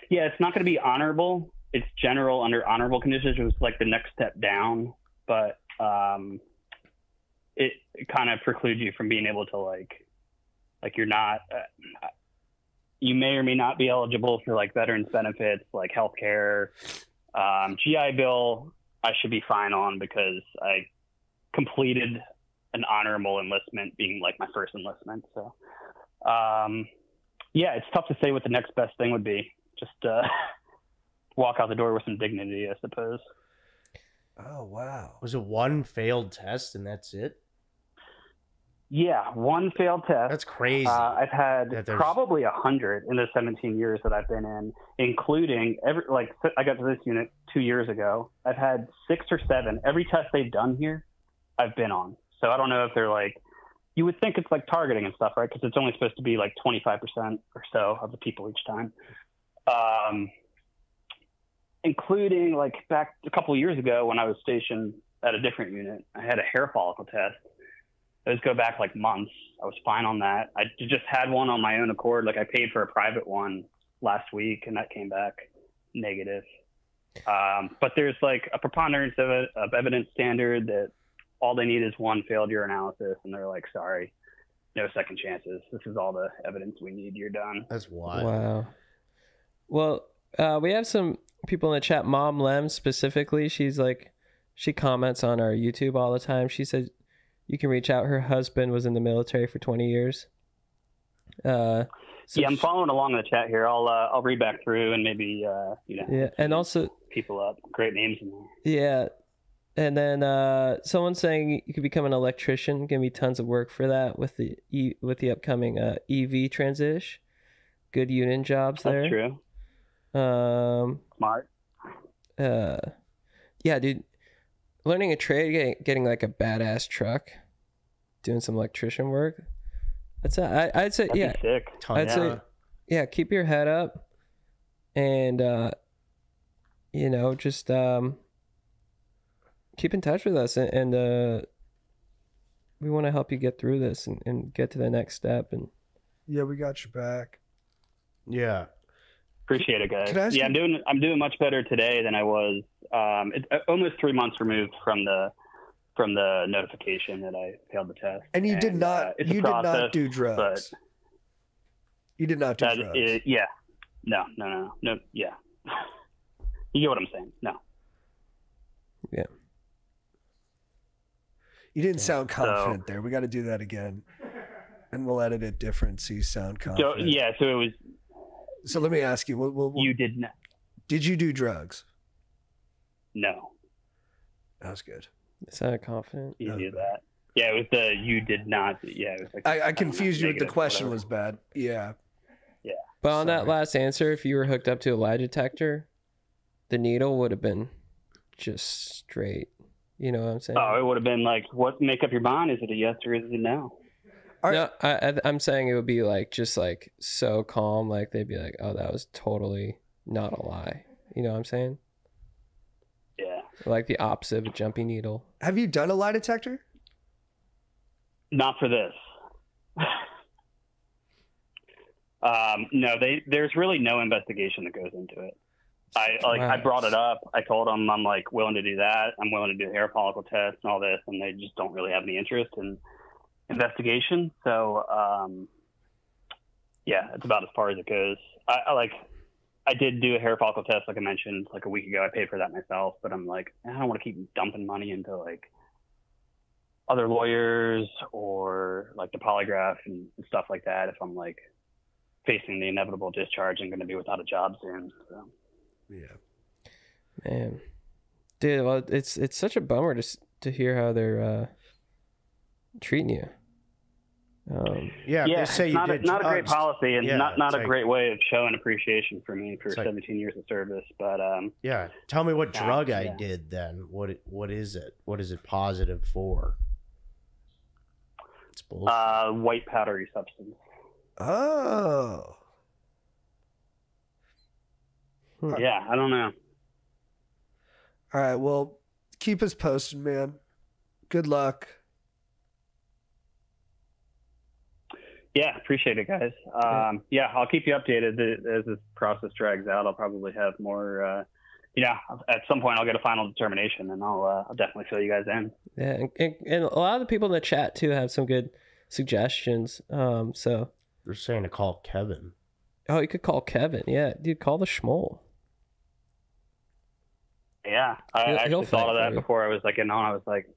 Speaker 6: Yeah, it's not going to be honorable. It's general under honorable conditions, which is like the next step down, but it kind of precludes you from being able to like you're not. You may or may not be eligible for like veterans benefits, like healthcare, GI Bill. I should be fine on because I completed an honorable enlistment, being like my first enlistment. So, yeah, it's tough to say what the next best thing would be. Just walk out the door with some dignity, I suppose.
Speaker 3: Oh wow!
Speaker 2: Was it one failed test and that's it?
Speaker 6: Yeah, one failed test.
Speaker 2: That's crazy.
Speaker 6: I've had probably 100 in the 17 years that I've been in, including I got to this unit 2 years ago. I've had 6 or 7. Every test they've done here, I've been on. So I don't know if they're like, you would think it's like targeting and stuff, right? Because it's only supposed to be like 25% or so of the people each time. Including like back a couple of years ago when I was stationed at a different unit, I had a hair follicle test. Those go back like months. I was fine on that. I just had one on my own accord. Like I paid for a private one last week and that came back negative. But there's like a preponderance of evidence standard that all they need is one failed urinalysis and they're like, sorry, no second chances. This is all the evidence we need. You're done.
Speaker 2: That's wild.
Speaker 1: Wow. Well, we have some people in the chat. Mom Lem specifically, she comments on our YouTube all the time. She said you can reach out. Her husband was in the military for 20 years.
Speaker 6: Yeah, I'm following along in the chat here. I'll read back through and maybe
Speaker 1: yeah, and also
Speaker 6: people up. Great names in there.
Speaker 1: Yeah, and then someone's saying you could become an electrician. Gonna be tons of work for that with the upcoming EV transition. Good union jobs there.
Speaker 6: That's true. Smart.
Speaker 1: Yeah, dude. Learning a trade, getting like a badass truck, doing some electrician work. I'd say
Speaker 6: That'd
Speaker 1: yeah.
Speaker 6: Be sick.
Speaker 1: I'd say yeah. Keep your head up, and just keep in touch with us, and we want to help you get through this and get to the next step. And
Speaker 3: yeah, we got your back.
Speaker 2: Yeah.
Speaker 6: Appreciate it, guys. Yeah, I'm doing much better today than I was. Almost 3 months removed from the notification that I failed the test.
Speaker 3: And you did not. You did not do drugs. You did not do drugs.
Speaker 6: Yeah. No. Yeah. You get what I'm saying? No.
Speaker 1: Yeah.
Speaker 3: You didn't sound confident there. We got to do that again, and we'll edit it different so you sound confident.
Speaker 6: So it was.
Speaker 3: So let me ask you.
Speaker 6: You did not.
Speaker 3: Did you do drugs?
Speaker 6: No.
Speaker 3: That was good.
Speaker 1: It sounded confident.
Speaker 6: You did that. Yeah, it was you did not. Yeah, it was like,
Speaker 3: I confused you with the question
Speaker 6: whatever.
Speaker 3: was bad. Yeah.
Speaker 6: Yeah.
Speaker 1: But on that last answer, if you were hooked up to a lie detector, the needle would have been just straight. You know what I'm saying?
Speaker 6: Oh, it would have been like, what make up your mind? Is it a yes or is it a no?
Speaker 1: No, I'm saying it would be like just like so calm, like they'd be like, "Oh, that was totally not a lie." You know what I'm saying?
Speaker 6: Yeah.
Speaker 1: Like the opposite of a jumpy needle.
Speaker 3: Have you done a lie detector?
Speaker 6: Not for this. No, there's really no investigation that goes into it. I brought it up. I told them I'm like willing to do that. I'm willing to do hair follicle tests and all this, and they just don't really have any interest in investigation. So yeah, it's about as far as it goes. I did do a hair follicle test, like I mentioned, like a week ago. I paid for that myself, but I'm like, I don't want to keep dumping money into like other lawyers or like the polygraph and stuff like that if I'm like facing the inevitable discharge and going to be without a job soon. So
Speaker 3: yeah,
Speaker 1: man, dude, well, it's such a bummer to hear how they're treating you.
Speaker 2: Yeah, they say you
Speaker 6: not
Speaker 2: did
Speaker 6: not a great policy and not a great way of showing appreciation for me for 17 years of service. But
Speaker 2: yeah, tell me what drug I did then. What is it? What is it positive for? It's bullshit.
Speaker 6: White powdery substance.
Speaker 3: Oh.
Speaker 6: Yeah, I don't know.
Speaker 3: All right. Well, keep us posted, man. Good luck.
Speaker 6: Yeah, appreciate it, guys. Yeah, I'll keep you updated as this process drags out. I'll probably have more. At some point I'll get a final determination, and I'll definitely fill you guys in.
Speaker 1: Yeah, and a lot of the people in the chat too have some good suggestions. So
Speaker 2: They're saying to call Kevin.
Speaker 1: you could call Kevin. Yeah, dude, call the schmoll.
Speaker 6: Yeah, I
Speaker 1: He'll
Speaker 6: actually
Speaker 1: fight
Speaker 6: thought of
Speaker 1: for
Speaker 6: that
Speaker 1: you.
Speaker 6: before I was like, I was like,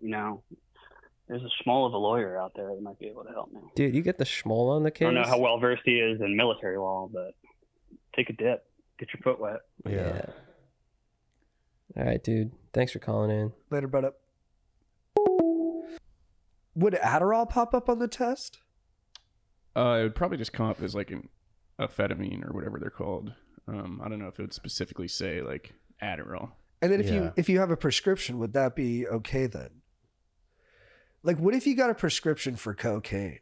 Speaker 6: there's a schmoll of a lawyer out there that might be able to help me.
Speaker 1: Dude, you get the schmoll on the
Speaker 6: I
Speaker 1: case.
Speaker 6: don't know how well versed he is in military law, but take a dip, get your foot wet.
Speaker 1: Yeah. All right, dude. Thanks for calling in.
Speaker 3: Later, brother. Would Adderall pop up on the test?
Speaker 5: It would probably just come up as like an amphetamine or whatever they're called. I don't know if it would specifically say like Adderall.
Speaker 3: And then
Speaker 2: Yeah.
Speaker 3: if you have a prescription, would that be okay then? Like, what if you got a prescription for cocaine?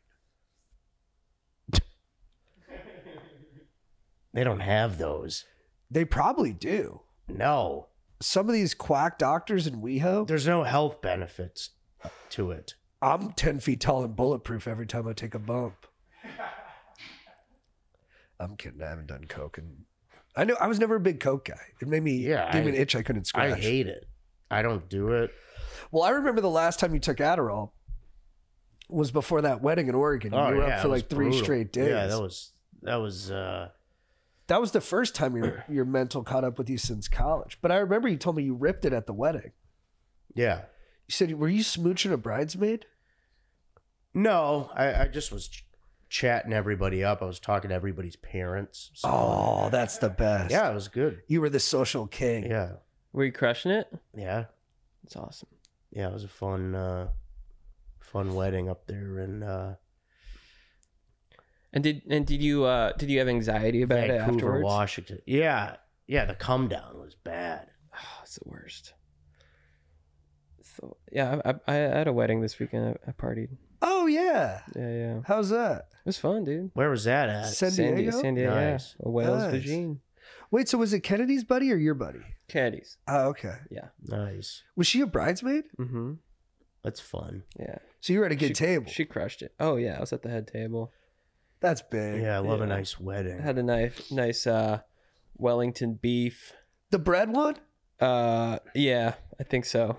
Speaker 2: They don't have those.
Speaker 3: They probably do.
Speaker 2: No.
Speaker 3: Some of these quack doctors in WeHo,
Speaker 2: There's no health benefits to it.
Speaker 3: I'm 10 feet tall and bulletproof every time I take a bump. I'm kidding. I haven't done coke. And I know I was never a big coke guy. It made me,
Speaker 2: Yeah,
Speaker 3: gave me an itch I couldn't scratch.
Speaker 2: I hate it. I don't do it.
Speaker 3: Well, I remember the last time you took Adderall was before that wedding in Oregon. You were up for
Speaker 2: it was
Speaker 3: like 3
Speaker 2: brutal.
Speaker 3: straight days.
Speaker 2: Yeah, that was
Speaker 3: the first time your mental caught up with you since college. But I remember you told me you ripped it at the wedding.
Speaker 2: yeah.
Speaker 3: You said, were you smooching a bridesmaid?
Speaker 2: No, I just was chatting everybody up. I was talking to everybody's parents. So,
Speaker 3: Oh, that's the best.
Speaker 2: yeah, it was good.
Speaker 3: You were the social king.
Speaker 2: Yeah.
Speaker 1: Were you crushing it?
Speaker 2: Yeah.
Speaker 1: It's awesome.
Speaker 2: Yeah, it was a fun wedding up there in
Speaker 1: And did you have anxiety about it
Speaker 2: Vancouver,
Speaker 1: afterwards?
Speaker 2: Washington. Yeah. Yeah, the come down was bad.
Speaker 1: Oh, it's the worst. So yeah, I had a wedding this weekend. I partied.
Speaker 3: Oh, yeah.
Speaker 1: Yeah.
Speaker 3: How's that?
Speaker 1: It was fun, dude.
Speaker 2: Where was that at?
Speaker 3: San Diego?
Speaker 1: San Diego.
Speaker 2: Nice.
Speaker 1: Yeah. A Wales
Speaker 3: Nice.
Speaker 1: Virgin.
Speaker 3: Wait, so was it Kennedy's buddy or your buddy?
Speaker 1: Caddies.
Speaker 3: Oh, okay.
Speaker 1: Yeah.
Speaker 2: Nice.
Speaker 3: Was she a bridesmaid?
Speaker 1: Mm-hmm.
Speaker 2: That's fun.
Speaker 1: Yeah.
Speaker 3: So you were at a good table.
Speaker 1: She crushed it. Oh yeah, I was at the head table.
Speaker 3: That's big.
Speaker 2: Yeah, I love a
Speaker 1: Yeah.
Speaker 2: nice wedding.
Speaker 1: I had a nice Wellington beef.
Speaker 3: The bread one?
Speaker 1: Yeah, I think so.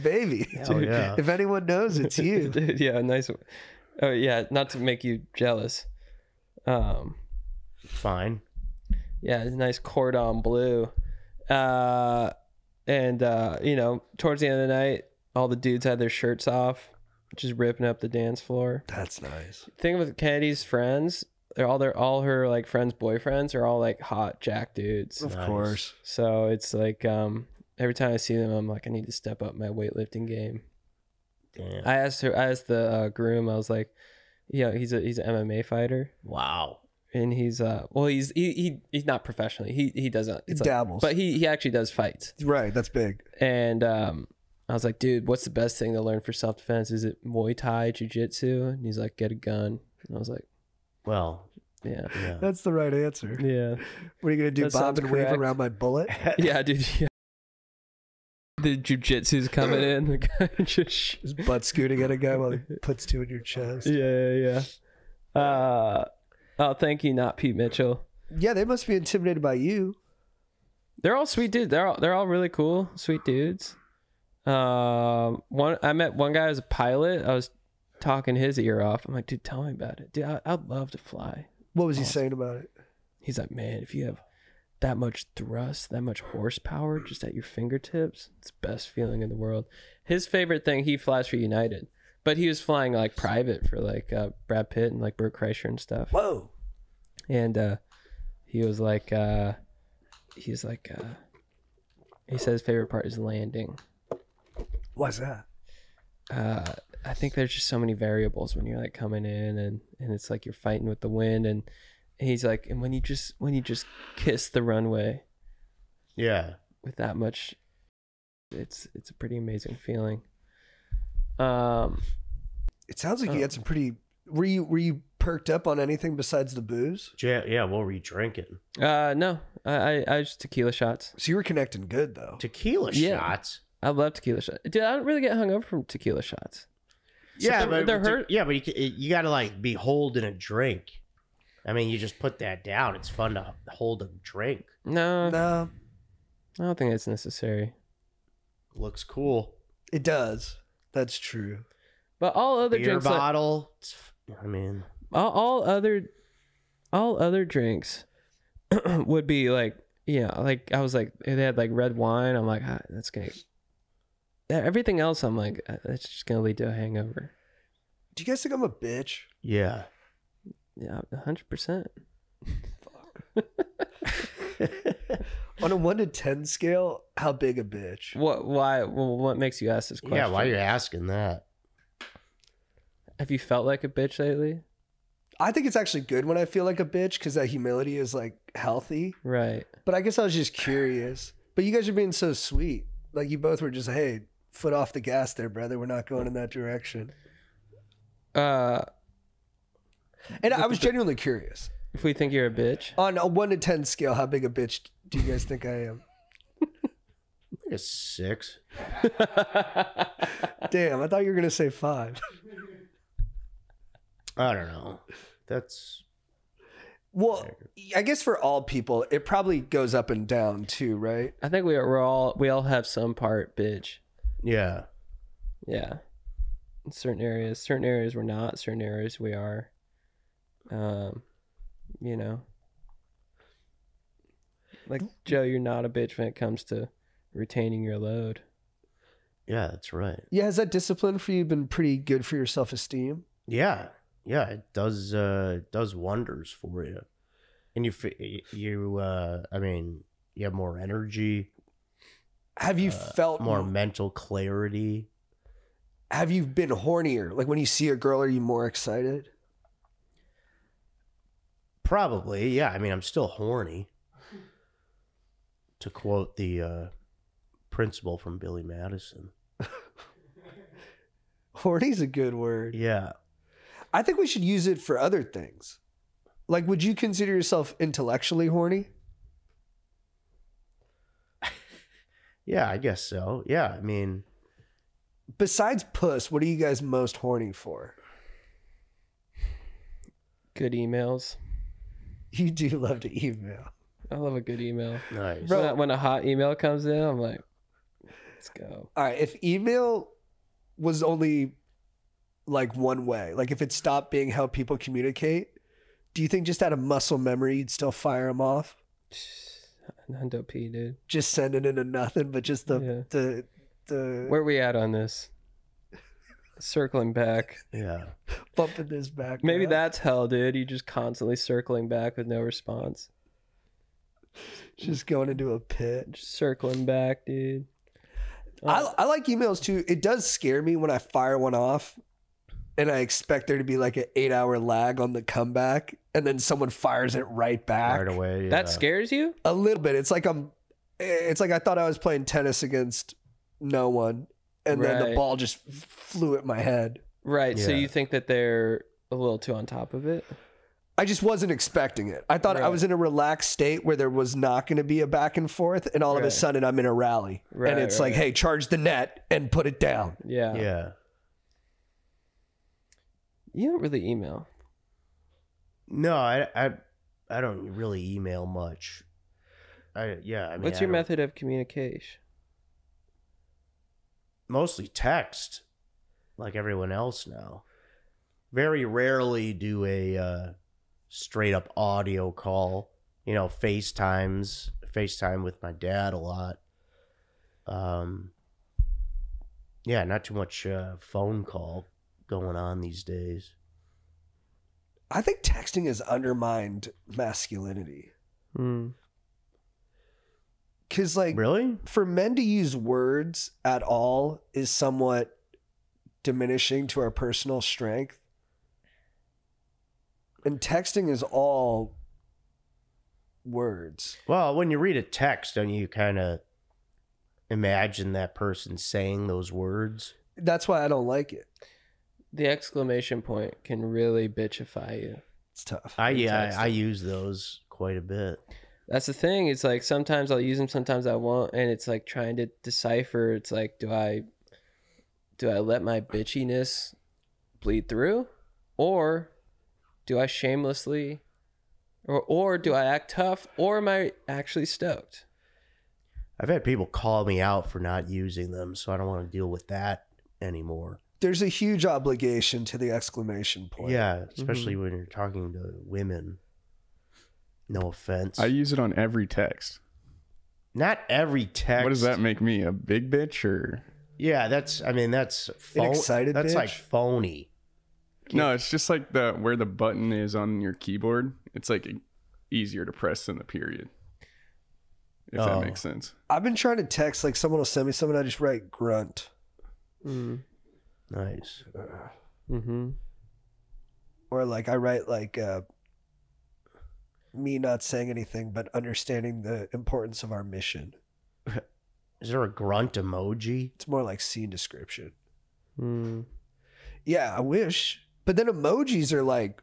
Speaker 3: Baby.
Speaker 2: Hell yeah.
Speaker 3: If anyone knows, it's you.
Speaker 1: Dude, yeah, nice. Oh yeah, not to make you jealous.
Speaker 2: Fine.
Speaker 1: Yeah, it's a nice cordon bleu. And towards the end of the night, all the dudes had their shirts off, just ripping up the dance floor.
Speaker 3: That's nice.
Speaker 1: Thing with Kennedy's friends, all her like friends' boyfriends are all like hot jack dudes.
Speaker 3: Of
Speaker 2: Nice.
Speaker 3: course.
Speaker 1: So it's like every time I see them, I'm like, I need to step up my weightlifting game.
Speaker 2: Damn.
Speaker 1: I asked the groom, I was like, he's an MMA fighter,
Speaker 2: Wow.
Speaker 1: and he's not professionally. He doesn't.
Speaker 3: He
Speaker 1: It's
Speaker 3: dabbles.
Speaker 1: but he actually does fights.
Speaker 3: Right, that's big.
Speaker 1: And I was like, dude, what's the best thing to learn for self defense? Is it Muay Thai, Jiu Jitsu? And he's like, get a gun. And I was like,
Speaker 2: Well,
Speaker 1: yeah,
Speaker 2: yeah.
Speaker 3: That's the right answer.
Speaker 1: yeah,
Speaker 3: What are you going to do,
Speaker 1: That
Speaker 3: bob
Speaker 1: sounds
Speaker 3: and wave
Speaker 1: correct.
Speaker 3: around my bullet?
Speaker 1: yeah, dude. Yeah. The jujitsu's coming in. The guy just
Speaker 3: Just butt scooting at a guy while he puts 2 in your chest.
Speaker 1: yeah. Oh, thank you, not Pete Mitchell.
Speaker 3: Yeah, they must be intimidated by you.
Speaker 1: They're all sweet dudes. They're all really cool, sweet dudes. I met one guy as a pilot. I was talking his ear off. I'm like, dude, tell me about it. Dude, I'd love to fly.
Speaker 3: What was he saying about it?
Speaker 1: He's like, man, if you have that much thrust, that much horsepower just at your fingertips, it's the best feeling in the world. His favorite thing, he flies for United, but he was flying like private for like Brad Pitt and like Burt Kreischer and stuff.
Speaker 3: Whoa.
Speaker 1: And he was like, he said his favorite part is landing.
Speaker 3: Why's that?
Speaker 1: I think there's just so many variables when you're like coming in and it's like you're fighting with the wind, and he's like, and when you just kiss the runway
Speaker 2: Yeah.
Speaker 1: with that much, it's a pretty amazing feeling.
Speaker 3: It sounds like you had some pretty. Were you perked up on anything besides the booze?
Speaker 2: Yeah, what were you drinking?
Speaker 1: No, I just tequila shots.
Speaker 3: So you were connecting good though.
Speaker 2: Tequila
Speaker 1: Yeah.
Speaker 2: shots.
Speaker 1: I love tequila shots. Dude, I don't really get hungover from tequila shots.
Speaker 2: Yeah,
Speaker 1: they're-
Speaker 2: but
Speaker 1: they're hurt.
Speaker 2: Yeah, but you got to like be holding a drink. I mean, you just put that down. It's fun to hold a drink.
Speaker 1: No,
Speaker 3: No,
Speaker 1: I don't think it's necessary.
Speaker 2: Looks cool.
Speaker 3: it does. That's true.
Speaker 1: But all other
Speaker 2: Beer
Speaker 1: drinks, like,
Speaker 2: bottle. I mean,
Speaker 1: all other drinks would be like, like I was like, they had like red wine. I'm like, that's gonna. Everything else, I'm like, that's just gonna lead to a hangover.
Speaker 3: Do you guys think I'm a bitch?
Speaker 2: yeah.
Speaker 1: Yeah, 100%.
Speaker 3: On a 1 to 10 scale, how big a bitch?
Speaker 1: What? Why? Well, what makes you ask this question?
Speaker 2: Yeah, why are you asking that?
Speaker 1: Have you felt like a bitch lately?
Speaker 3: I think it's actually good when I feel like a bitch because that humility is like healthy.
Speaker 1: Right.
Speaker 3: But I guess I was just curious. But you guys are being so sweet. Like you both were just, hey, foot off the gas there, brother. We're not going in that direction. And I was genuinely curious.
Speaker 1: If we think you're a bitch,
Speaker 3: On a 1 to 10 scale, how big a bitch do you guys think I am?
Speaker 2: Like a 6.
Speaker 3: Damn, I thought you were going to say 5.
Speaker 2: I don't know. That's
Speaker 3: Well, I guess for all people, it probably goes up and down too, right?
Speaker 1: I think we all have some part bitch.
Speaker 2: yeah.
Speaker 1: Yeah. In certain areas we're not. Certain areas we are. You know. Like Joe, you're not a bitch when it comes to retaining your load.
Speaker 2: Yeah, that's right.
Speaker 3: Yeah, has that discipline for you been pretty good for your self-esteem?
Speaker 2: Yeah. Yeah, it does wonders for you. And I mean, you have more energy,
Speaker 3: Have you felt
Speaker 2: more mental clarity.
Speaker 3: Have you been hornier? Like when you see a girl, are you more excited?
Speaker 2: Probably, yeah. I mean, I'm still horny. To quote the principal from Billy Madison.
Speaker 3: Horny's a good word.
Speaker 2: Yeah.
Speaker 3: I think we should use it for other things. Like, would you consider yourself intellectually horny?
Speaker 2: Yeah, I guess so. Yeah, I mean,
Speaker 3: Besides puss, what are you guys most horny for?
Speaker 1: Good emails.
Speaker 3: You do love to email.
Speaker 1: I love a good email.
Speaker 2: nice.
Speaker 3: Bro.
Speaker 1: When a hot email comes in, I'm like, let's go.
Speaker 3: All right, if email was only like one way, like if it stopped being how people communicate, do you think just out of muscle memory you'd still fire them off?
Speaker 1: Hundo P, dude.
Speaker 3: Just sending into nothing, but just the
Speaker 1: Where we at on this? Circling back.
Speaker 2: Yeah.
Speaker 3: bumping this back.
Speaker 1: Maybe
Speaker 3: up.
Speaker 1: that's hell, dude. You just constantly circling back with no response.
Speaker 3: Just going into a pit.
Speaker 1: Just circling back, dude.
Speaker 3: I like emails too. It does scare me when I fire one off and I expect there to be like an 8-hour lag on the comeback and then someone fires it right back.
Speaker 2: Right away. Yeah.
Speaker 1: That scares you?
Speaker 3: A little bit. It's like I thought I was playing tennis against no one and then the
Speaker 1: Right.
Speaker 3: ball just flew at my head.
Speaker 1: Right. So
Speaker 2: Yeah.
Speaker 1: you think that they're a little too on top of it?
Speaker 3: I just wasn't expecting it. I thought I
Speaker 1: Right.
Speaker 3: was in a relaxed state where there was not going to be a back and forth, and all of a
Speaker 1: Right.
Speaker 3: sudden I'm in a rally.
Speaker 1: Right,
Speaker 3: and it's like,
Speaker 1: right.
Speaker 3: hey, charge the net and put it down.
Speaker 1: Yeah.
Speaker 2: Yeah.
Speaker 1: You don't really email.
Speaker 2: No, I don't really email much. I mean,
Speaker 1: What's
Speaker 2: I
Speaker 1: your
Speaker 2: don't-
Speaker 1: method of communication?
Speaker 2: Mostly text, like everyone else now. Very rarely do a straight up audio call. You know, FaceTime with my dad a lot. Yeah, not too much phone call going on these days.
Speaker 3: I think texting has undermined masculinity.
Speaker 1: Hmm.
Speaker 3: Because, like,
Speaker 2: Really?
Speaker 3: for men to use words at all is somewhat diminishing to our personal strength. And texting is all words.
Speaker 2: Well, when you read a text, don't you kind of imagine that person saying those words?
Speaker 3: That's why I don't like it.
Speaker 1: the exclamation point can really bitchify you.
Speaker 3: It's tough.
Speaker 2: I use those quite a bit.
Speaker 1: That's the thing. It's like sometimes I'll use them, sometimes I won't, and it's like trying to decipher. It's like, do I let my bitchiness bleed through, or do I shamelessly, or do I act tough, or am I actually stoked?
Speaker 2: I've had people call me out for not using them, so I don't want to deal with that anymore.
Speaker 3: There's a huge obligation to the exclamation point.
Speaker 2: Yeah, especially when you're talking to women. No offense.
Speaker 5: I use it on every text.
Speaker 2: Not every text.
Speaker 5: What does that make me? A big bitch or?
Speaker 2: Yeah, that's
Speaker 3: An excited
Speaker 2: That's
Speaker 3: bitch?
Speaker 2: like phony.
Speaker 5: No, it's just like where the button is on your keyboard. It's like easier to press than the period. If that makes sense.
Speaker 3: I've been trying to text, like someone will send me something, I just write grunt.
Speaker 2: Nice.
Speaker 1: Mm-hmm.
Speaker 3: Or like I write like me not saying anything but understanding the importance of our mission.
Speaker 2: Is there a grunt emoji?
Speaker 3: It's more like scene description.
Speaker 1: Mm.
Speaker 3: Yeah, I wish. But then emojis are like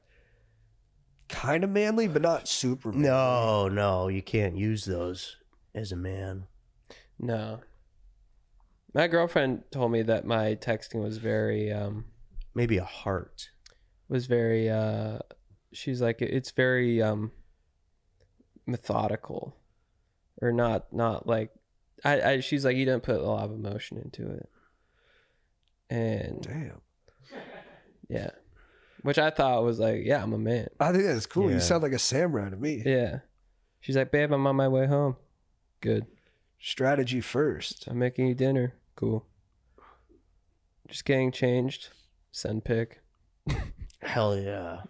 Speaker 3: kind of manly, but not super manly.
Speaker 2: No, you can't use those as a man.
Speaker 1: No. My girlfriend told me that my texting was very
Speaker 2: Maybe a heart.
Speaker 1: she's like, it's very methodical, or not like she's like, you didn't put a lot of emotion into it. And
Speaker 3: Damn.
Speaker 1: yeah, which I thought was like, yeah, I'm a man.
Speaker 3: I think that's cool.
Speaker 2: Yeah.
Speaker 3: You sound like a samurai to me.
Speaker 1: Yeah. She's like, babe, I'm on my way home. Good.
Speaker 3: Strategy first.
Speaker 1: I'm making you dinner. Cool. Just getting changed. Send pic.
Speaker 2: Hell yeah.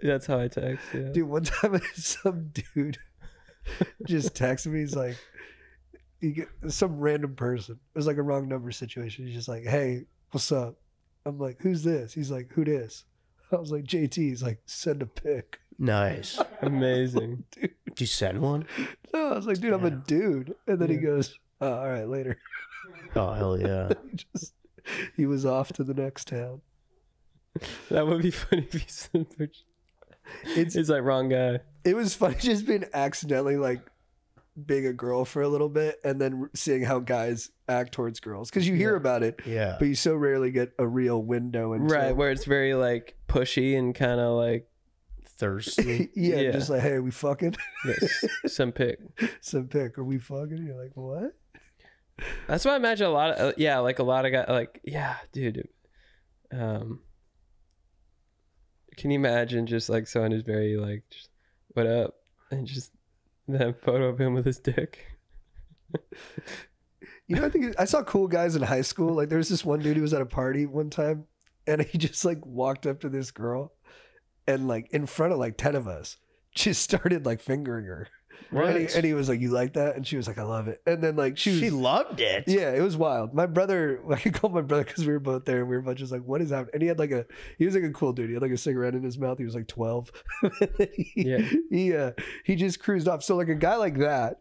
Speaker 1: That's how I text. Yeah.
Speaker 3: Dude, one time some dude just texted me. He's like, some random person. It was like a wrong number situation. He's just like, hey, what's up? I'm like, who's this? He's like, who this? I was like, JT. He's like, send a pic.
Speaker 2: Nice.
Speaker 1: Amazing.
Speaker 3: Dude.
Speaker 2: Did you send one?
Speaker 3: No, I was like, dude, I'm a dude. And then he goes, oh, all right, later.
Speaker 2: Oh, hell yeah.
Speaker 3: He was off to the next town.
Speaker 1: That would be funny if you sent pictures. It's like, wrong guy.
Speaker 3: It was funny just being accidentally like being a girl for a little bit and then seeing how guys act towards girls. Because you hear about it,
Speaker 2: Yeah.
Speaker 3: but you so rarely get a real window into
Speaker 1: Right, where it's very like pushy and kind of like,
Speaker 2: Thirsty.
Speaker 3: yeah, just like, hey, are we fucking?
Speaker 1: yes, some pic.
Speaker 3: Some pic, are we fucking? You're like, what?
Speaker 1: That's why I imagine a lot of like a lot of guys like, yeah, dude. Can you imagine just like someone who's very like, just, what up, and just that photo of him with his dick?
Speaker 3: You know, I think I saw cool guys in high school. Like there was this one dude who was at a party one time and he just like walked up to this girl and like in front of like 10 of us just started like fingering her.
Speaker 1: Right.
Speaker 3: And he was like, you like that? And she was like, I love it. And then like
Speaker 2: She loved it.
Speaker 3: yeah, it was wild. My brother, I called my brother because we were both there and we were both just like, what is happening? And he was like a cool dude. He had like a cigarette in his mouth. He was like 12. He just cruised off. So like a guy like that,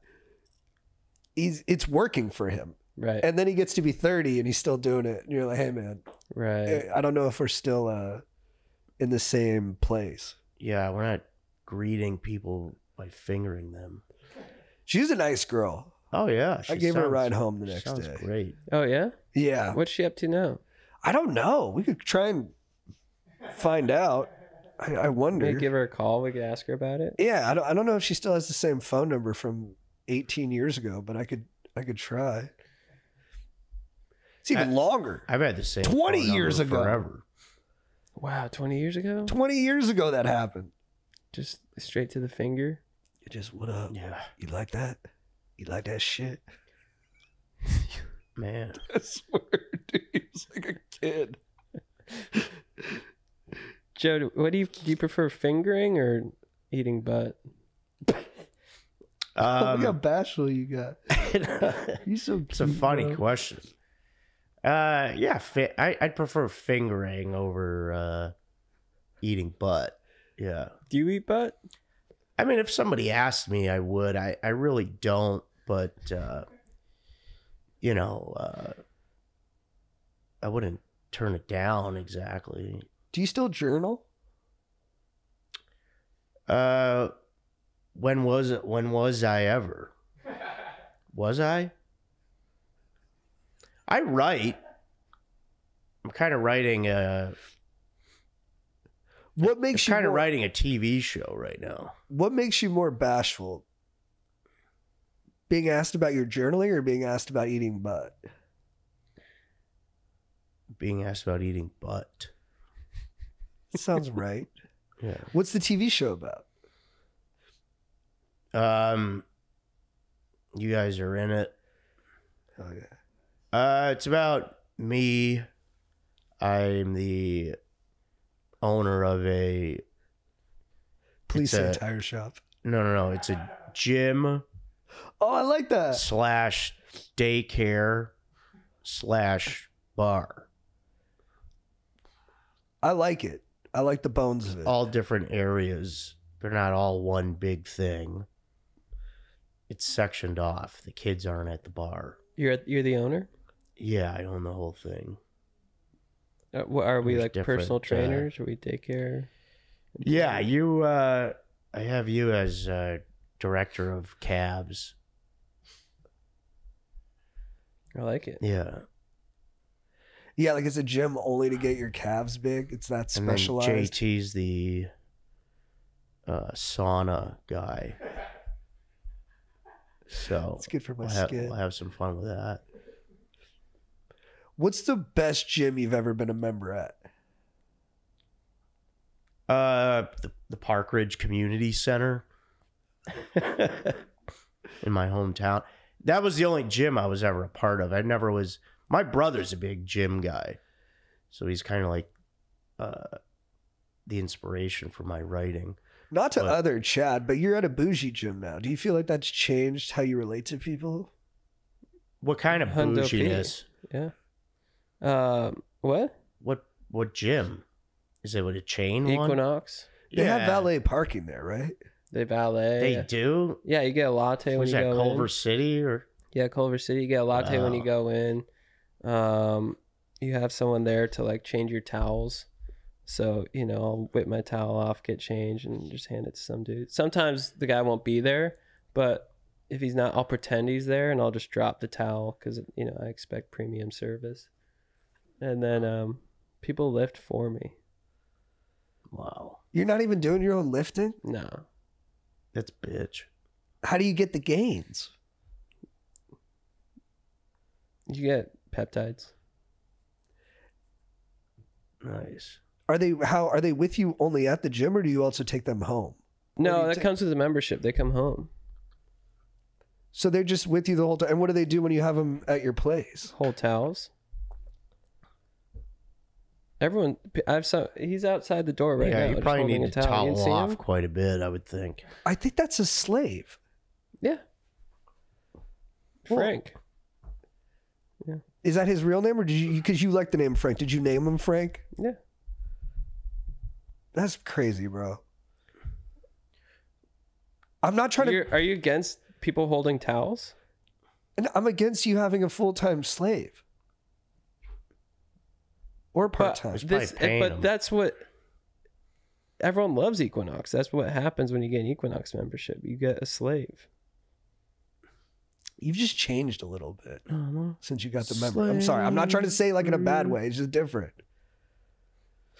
Speaker 3: it's working for him.
Speaker 1: Right.
Speaker 3: And then he gets to be 30 and he's still doing it. And you're like, hey man,
Speaker 1: Right.
Speaker 3: I don't know if we're still in the same place.
Speaker 2: Yeah, we're not greeting people by fingering them.
Speaker 3: She's a nice girl.
Speaker 2: Oh, yeah.
Speaker 3: I gave her a ride home the next
Speaker 2: sounds
Speaker 3: day.
Speaker 2: great.
Speaker 1: Oh yeah.
Speaker 3: Yeah.
Speaker 1: What's she up to now?
Speaker 3: I don't know. We could try and find out. I wonder.
Speaker 1: Maybe give her a call. We could ask her about it.
Speaker 3: Yeah, I don't know if she still has the same phone number from 18 years ago, but I could try. It's even longer.
Speaker 2: I've had the same
Speaker 3: 20
Speaker 2: phone
Speaker 3: years
Speaker 2: number
Speaker 3: ago.
Speaker 2: forever.
Speaker 1: Wow, 20 years ago.
Speaker 3: 20 years ago that happened.
Speaker 1: Just straight to the finger.
Speaker 3: It just, what up?
Speaker 2: Yeah,
Speaker 3: You like that? You like that shit?
Speaker 2: man.
Speaker 3: I swear, dude, he was like a kid.
Speaker 1: Joe, what do you prefer, fingering or eating butt?
Speaker 3: Look how bashful you got. You're so cute.
Speaker 2: It's a funny
Speaker 3: bro.
Speaker 2: question. Yeah, I'd prefer fingering over eating butt. Yeah.
Speaker 1: Do you eat butt?
Speaker 2: I mean, if somebody asked me, I would. I really don't, but wouldn't turn it down exactly.
Speaker 3: Do you still journal?
Speaker 2: When was I ever? Was I? I write. I'm kind of writing
Speaker 3: What makes you more,
Speaker 2: writing a TV show right now.
Speaker 3: What makes you more bashful? Being asked about your journaling or being asked about eating butt?
Speaker 2: Being asked about eating butt.
Speaker 3: Sounds right.
Speaker 2: Yeah.
Speaker 3: What's the TV show about?
Speaker 2: You guys are in it.
Speaker 3: Oh yeah.
Speaker 2: It's about me. I'm the owner of a
Speaker 3: Please
Speaker 2: it's
Speaker 3: say
Speaker 2: a-
Speaker 3: tire shop.
Speaker 2: no. It's a gym
Speaker 3: Oh, I like that.
Speaker 2: / daycare / bar.
Speaker 3: I like it. I like the bones of it.
Speaker 2: All different areas. They're not all one big thing. It's sectioned off. The kids aren't at the bar.
Speaker 1: You're the owner?
Speaker 2: Yeah, I own the whole thing.
Speaker 1: Are we
Speaker 2: There's
Speaker 1: like
Speaker 2: different,
Speaker 1: personal trainers? Are we daycare?
Speaker 2: Yeah, you. I have you as director of cabs.
Speaker 1: I like it.
Speaker 2: Yeah,
Speaker 3: Yeah, like it's a gym only to get your calves big. It's that
Speaker 2: and then
Speaker 3: specialized.
Speaker 2: JT's the sauna guy. So
Speaker 3: It's good for my
Speaker 2: we'll
Speaker 3: skin.
Speaker 2: have some fun with that.
Speaker 3: What's the best gym you've ever been a member at?
Speaker 2: The Park Ridge Community Center in my hometown. That was the only gym I was ever a part of. I never was. My brother's a big gym guy, so he's kind of like the inspiration for my writing.
Speaker 3: Not to
Speaker 2: But-
Speaker 3: other Chad, but you're at a bougie gym now. Do you feel like that's changed how you relate to people?
Speaker 2: What kind of
Speaker 1: Hundo P.
Speaker 2: bouginess?
Speaker 1: Yeah. What?
Speaker 2: What gym? Is it with a chain one?
Speaker 1: Equinox.
Speaker 3: They have
Speaker 2: Yeah.
Speaker 3: valet parking there, right?
Speaker 1: They valet.
Speaker 2: They do.
Speaker 1: Yeah, you get a latte when
Speaker 2: Was
Speaker 1: you
Speaker 2: that
Speaker 1: go
Speaker 2: Culver
Speaker 1: in.
Speaker 2: City or?
Speaker 1: Yeah, Culver City. You get a latte when you
Speaker 2: Wow.
Speaker 1: go in. You have someone there to like change your towels. So, I'll whip my towel off, get changed, and just hand it to some dude. Sometimes the guy won't be there, but if he's not, I'll pretend he's there and I'll just drop the towel because, I expect premium service. And then people lift for me.
Speaker 2: Wow,
Speaker 3: You're not even doing your own lifting?
Speaker 1: No.
Speaker 2: that's bitch.
Speaker 3: How do you get the gains?
Speaker 1: You get peptides.
Speaker 2: Nice.
Speaker 3: Are they with you only at the gym or do you also take them home? Or do
Speaker 1: No,
Speaker 3: you
Speaker 1: that
Speaker 3: take-
Speaker 1: comes with the membership. They come home.
Speaker 3: So they're just with you the whole time. And what do they do when you have them at your place?
Speaker 1: Hold towels. Everyone, he's outside the door right now.
Speaker 2: Yeah, you
Speaker 1: just
Speaker 2: probably
Speaker 1: holding
Speaker 2: need
Speaker 1: a
Speaker 2: to
Speaker 1: towel. You
Speaker 2: towel
Speaker 1: didn't see
Speaker 2: off
Speaker 1: him?
Speaker 2: quite a bit, I would think.
Speaker 3: I think that's a slave.
Speaker 1: Yeah. Frank.
Speaker 3: Is that his real name or did you, because you like the name Frank, did you name him Frank?
Speaker 1: Yeah.
Speaker 3: That's crazy, bro. I'm not trying to,
Speaker 1: Are you against people holding towels?
Speaker 3: and I'm against you having a full-time slave. Or part-time.
Speaker 2: probably paying them.
Speaker 1: That's what everyone loves. Equinox. That's what happens when you get an Equinox membership. You get a slave.
Speaker 3: You've just changed a little bit since you got the member. I'm sorry. I'm not trying to say like in a bad way. It's just different.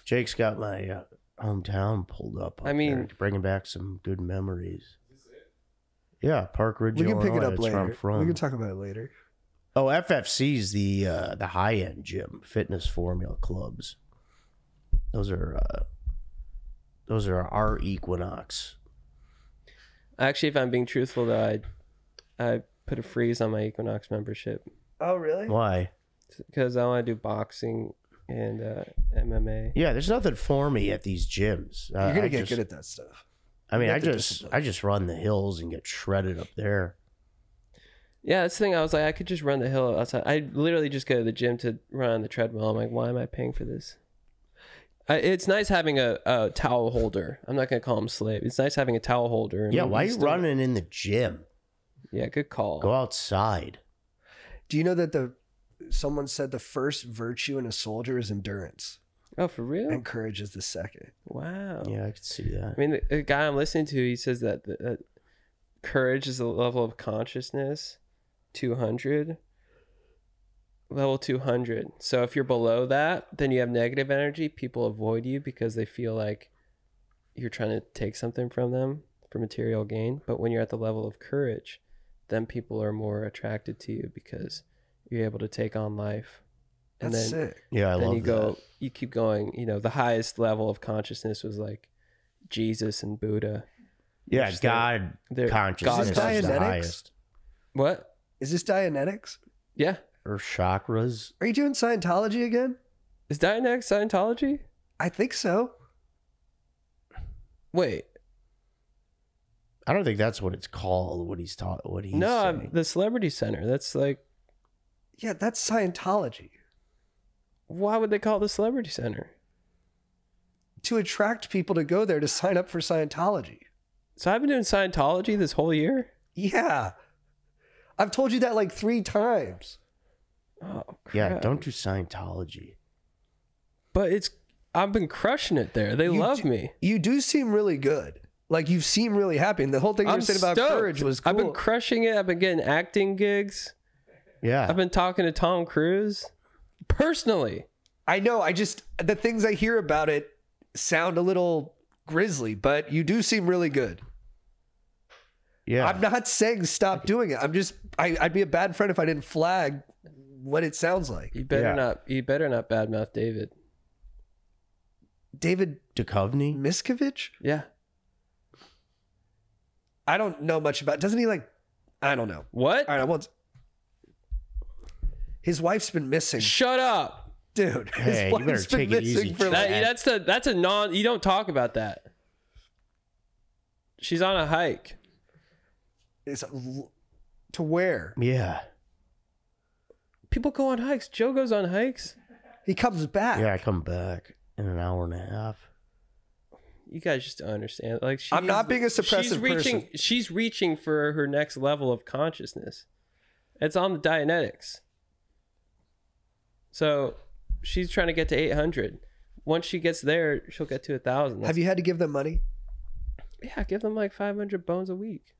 Speaker 2: Jake's got my hometown pulled up.
Speaker 1: I mean-
Speaker 2: there, bringing back some good memories. Yeah, Park Ridge.
Speaker 3: We can pick it
Speaker 2: Illinois,
Speaker 3: up
Speaker 2: that's where I'm
Speaker 3: later.
Speaker 2: from.
Speaker 3: We can talk about it later.
Speaker 2: Oh, FFC's the high end gym, fitness formula clubs. Those are our Equinox.
Speaker 1: Actually, if I'm being truthful, though, I put a freeze on my Equinox membership
Speaker 3: Oh, really?
Speaker 2: Why?
Speaker 1: because I want to do boxing and MMA.
Speaker 2: Yeah, there's nothing for me at these gyms.
Speaker 3: You're gonna
Speaker 2: I
Speaker 3: get
Speaker 2: just-
Speaker 3: good at that stuff.
Speaker 2: I mean,
Speaker 3: you
Speaker 2: I
Speaker 3: have the
Speaker 2: just
Speaker 3: discipline.
Speaker 2: run the hills and get shredded up there.
Speaker 1: Yeah, that's the thing. I was like, I could just run the hill outside. I literally just go to the gym to run on the treadmill. I'm like, why am I paying for this? It's nice having a towel holder. I'm not gonna call him slave. It's nice having a towel holder. and
Speaker 2: Yeah, why are
Speaker 1: you
Speaker 2: you
Speaker 1: still-
Speaker 2: running in the gym?
Speaker 1: Yeah, good call.
Speaker 2: Go outside.
Speaker 3: Do you know that someone said the first virtue in a soldier is endurance,
Speaker 1: Oh, for real?
Speaker 3: and courage is the second.
Speaker 1: Wow.
Speaker 2: Yeah, I could see that.
Speaker 1: I mean, the guy I'm listening to, he says that courage is a level of consciousness, 200. Level 200. So if you're below that, then you have negative energy. People avoid you because they feel like you're trying to take something from them for material gain. But when you're at the level of courage, then people are more attracted to you because you're able to take on life. And
Speaker 3: That's
Speaker 1: then,
Speaker 3: sick.
Speaker 2: Yeah, I
Speaker 1: then
Speaker 2: love
Speaker 1: you go,
Speaker 2: that.
Speaker 1: you keep going. You know, the highest level of consciousness was like Jesus and Buddha.
Speaker 2: Yeah,
Speaker 1: which
Speaker 2: God
Speaker 1: they're
Speaker 2: consciousness is
Speaker 3: Dianetics?
Speaker 2: the highest.
Speaker 1: What?
Speaker 3: Is this Dianetics?
Speaker 1: Yeah.
Speaker 2: Or chakras.
Speaker 3: Are you doing Scientology again?
Speaker 1: Is Dianetics Scientology?
Speaker 3: I think so.
Speaker 1: Wait.
Speaker 2: I don't think that's what it's called. What he's taught. What he's
Speaker 1: No,
Speaker 2: saying.
Speaker 1: the Celebrity Center. That's like,
Speaker 3: Yeah, that's Scientology.
Speaker 1: why would they call it the Celebrity Center?
Speaker 3: To attract people to go there to sign up for Scientology.
Speaker 1: So I've been doing Scientology this whole year?
Speaker 3: Yeah. I've told you that like 3 times.
Speaker 1: Oh, crap.
Speaker 2: Yeah, don't do Scientology.
Speaker 1: But I've been crushing it there. They
Speaker 3: You
Speaker 1: love
Speaker 3: do-
Speaker 1: me.
Speaker 3: You do seem really good. Like you seem really happy. And the whole thing you were saying about
Speaker 1: stoked.
Speaker 3: courage was cool.
Speaker 1: I've been crushing it. I've been getting acting gigs.
Speaker 2: Yeah.
Speaker 1: I've been talking to Tom Cruise personally.
Speaker 3: I know. The things I hear about it sound a little grisly, but you do seem really good.
Speaker 2: yeah.
Speaker 3: I'm not saying stop doing it. I'd be a bad friend if I didn't flag what it sounds like.
Speaker 1: You better
Speaker 2: Yeah.
Speaker 1: not. You better not badmouth David.
Speaker 3: David
Speaker 2: Duchovny?
Speaker 3: Miscavige?
Speaker 1: Yeah.
Speaker 3: I don't know much about. Doesn't he like? I don't know.
Speaker 1: What?
Speaker 3: All right, I won't. His wife's been missing,
Speaker 1: Shut up.
Speaker 3: dude.
Speaker 2: Hey,
Speaker 3: His
Speaker 2: you
Speaker 3: wife's
Speaker 2: better
Speaker 3: been
Speaker 2: take it
Speaker 3: missing
Speaker 2: easy.
Speaker 3: for
Speaker 1: That,
Speaker 3: like.
Speaker 1: that's a non. You don't talk about that. She's on a hike.
Speaker 3: To where?
Speaker 2: Yeah.
Speaker 1: People go on hikes. Joe goes on hikes.
Speaker 3: He comes back.
Speaker 2: Yeah, I come back in an hour and a half.
Speaker 1: You guys just don't understand. Like
Speaker 3: I'm not being a suppressive person.
Speaker 1: She's reaching for her next level of consciousness. It's on the Dianetics. So she's trying to get to 800. Once she gets there, she'll get to 1,000.
Speaker 3: Have you had to give them money?
Speaker 1: Yeah, give them like 500 bones a week.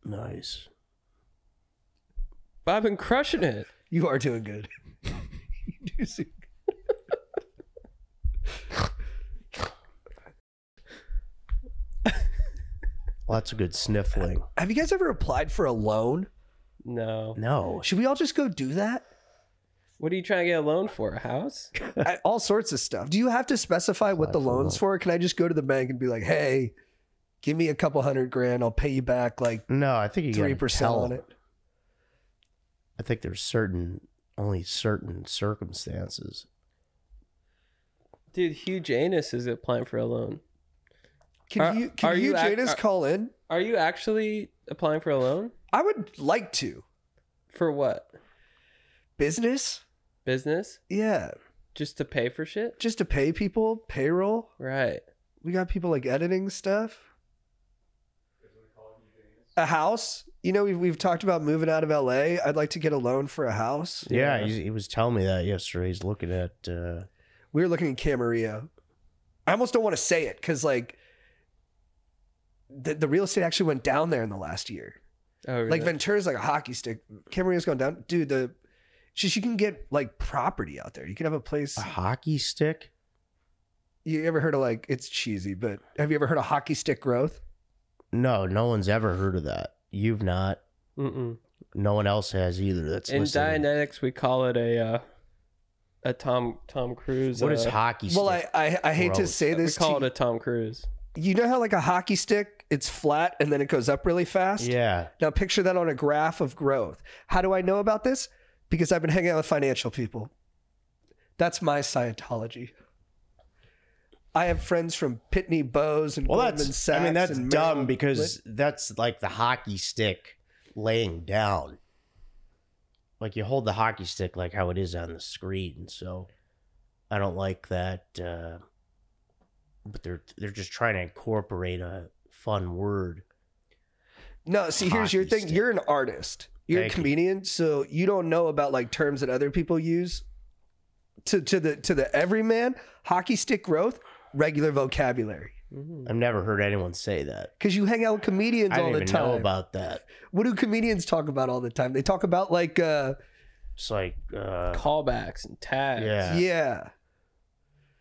Speaker 2: Nice.
Speaker 1: But I've been crushing it.
Speaker 3: You are doing good. You do seem
Speaker 2: Lots of good sniffling.
Speaker 3: Have you guys ever applied for a loan?
Speaker 1: No.
Speaker 2: No.
Speaker 3: Should we all just go do that?
Speaker 1: What are you trying to get a loan for? A house?
Speaker 3: All sorts of stuff. Do you have to specify what the loan's for? Or can I just go to the bank and be like, hey, give me a couple $100,000. I'll pay you back like
Speaker 2: No, I think you got
Speaker 3: 3% on it.
Speaker 2: I think there's only certain circumstances.
Speaker 1: Dude, Hugh Janus is applying for a loan.
Speaker 3: Can you Janus call in?
Speaker 1: Are you actually applying for a loan?
Speaker 3: I would like to.
Speaker 1: For what?
Speaker 3: Business?
Speaker 1: Business?
Speaker 3: Yeah.
Speaker 1: Just to pay for shit?
Speaker 3: Just to pay people, payroll.
Speaker 1: Right.
Speaker 3: We got people like editing stuff. A house. You know, we've talked about moving out of LA. I'd like to get a loan for a house.
Speaker 2: Yeah, he was telling me that yesterday. He's looking at.
Speaker 3: We were looking in Camarillo. I almost don't want to say it because like the real estate actually went down there in the last year.
Speaker 1: Oh, really?
Speaker 3: Like Ventura's like a hockey stick. Camarillo's gone down. Dude, you can get like property out there. You can have a place.
Speaker 2: A hockey stick?
Speaker 3: You ever heard of like, it's cheesy, but have you ever heard of hockey stick growth?
Speaker 2: No, no one's ever heard of that. You've not.
Speaker 1: Mm-mm.
Speaker 2: No one else has either. That's
Speaker 1: In
Speaker 2: listening.
Speaker 1: Dianetics, we call it a Tom Cruise.
Speaker 2: What is hockey stick?
Speaker 3: Well, I hate to
Speaker 2: Gross.
Speaker 3: say
Speaker 1: We
Speaker 3: this.
Speaker 1: call
Speaker 3: to
Speaker 1: it a Tom Cruise.
Speaker 3: you know how like a hockey stick, it's flat and then it goes up really fast?
Speaker 2: Yeah.
Speaker 3: Now picture that on a graph of growth. How do I know about this? Because I've been hanging out with financial people. That's my Scientology. I have friends from Pitney Bowes and
Speaker 2: Well,
Speaker 3: Goldman
Speaker 2: that's.
Speaker 3: Sachs.
Speaker 2: I mean, that's
Speaker 3: and
Speaker 2: dumb
Speaker 3: Merrill
Speaker 2: because
Speaker 3: Lynch.
Speaker 2: that's like the hockey stick laying down. Like you hold the hockey stick like how it is on the screen. So I don't like that. But they're just trying to incorporate a fun word.
Speaker 3: No, see, here's your
Speaker 2: Hockey
Speaker 3: thing.
Speaker 2: stick.
Speaker 3: You're an artist. You're
Speaker 2: Thank
Speaker 3: a
Speaker 2: you.
Speaker 3: comedian, so you don't know about like terms that other people use. To the everyman, hockey stick growth, regular vocabulary.
Speaker 2: I've never heard anyone say that.
Speaker 3: Because you hang out with comedians
Speaker 2: I
Speaker 3: all
Speaker 2: didn't
Speaker 3: the
Speaker 2: even
Speaker 3: time.
Speaker 2: know about that.
Speaker 3: What do comedians talk about all the time? They talk about like
Speaker 2: It's like,
Speaker 1: Callbacks and tags.
Speaker 2: yeah.
Speaker 3: yeah.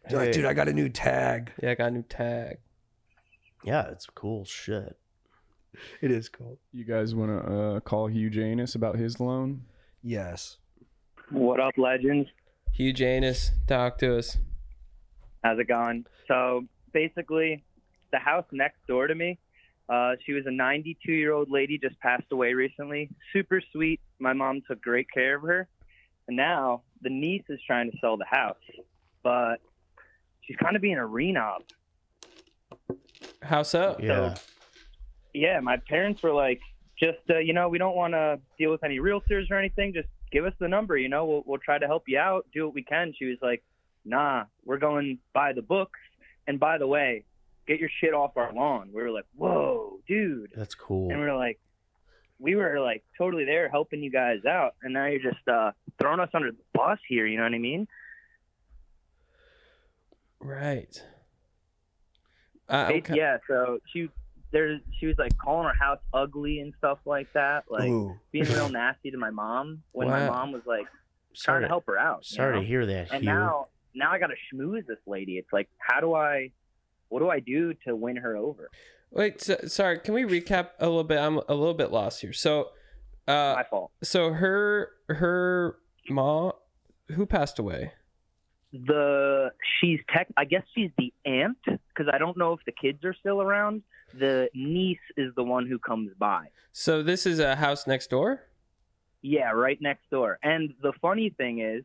Speaker 3: They're like,
Speaker 2: Hey.
Speaker 3: dude, I got a new tag.
Speaker 1: Yeah, I got a new tag.
Speaker 2: Yeah, it's cool shit.
Speaker 3: It is cool.
Speaker 5: You guys want to call Hugh Janus about his loan?
Speaker 3: Yes.
Speaker 6: What up, legends?
Speaker 1: Hugh Janus, talk to us.
Speaker 7: How's it going? So basically, the house next door to me, she was a 92-year-old lady, just passed away recently. Super sweet. My mom took great care of her. And now the niece is trying to sell the house, but she's kind of being a renob.
Speaker 1: How so?
Speaker 2: Yeah.
Speaker 7: Yeah, my parents were like, just, we don't want to deal with any realtors or anything. Just give us the number, we'll try to help you out, do what we can. She was like, nah, we're going by the books. And by the way, get your shit off our lawn. We were like, whoa, dude.
Speaker 2: That's cool.
Speaker 7: And we were like totally there helping you guys out. And now you're just throwing us under the bus here. You know what I mean?
Speaker 1: Right.
Speaker 7: Yeah. So she was like calling her house ugly and stuff like that. Like
Speaker 3: Ooh.
Speaker 7: being real nasty to my mom when my
Speaker 1: Wow.
Speaker 7: mom was like trying to help her out.
Speaker 2: Sorry to hear that,
Speaker 7: And
Speaker 2: Hugh.
Speaker 7: now I got to schmooze this lady. It's like, what do I do to win her over?
Speaker 1: Wait, sorry. Can we recap a little bit? I'm a little bit lost here. So,
Speaker 7: My fault.
Speaker 1: so her mom, who passed away?
Speaker 7: I guess she's the aunt, because I don't know if the kids are still around. The niece is the one who comes by.
Speaker 1: So this is a house next door?
Speaker 7: Yeah, right next door. And the funny thing is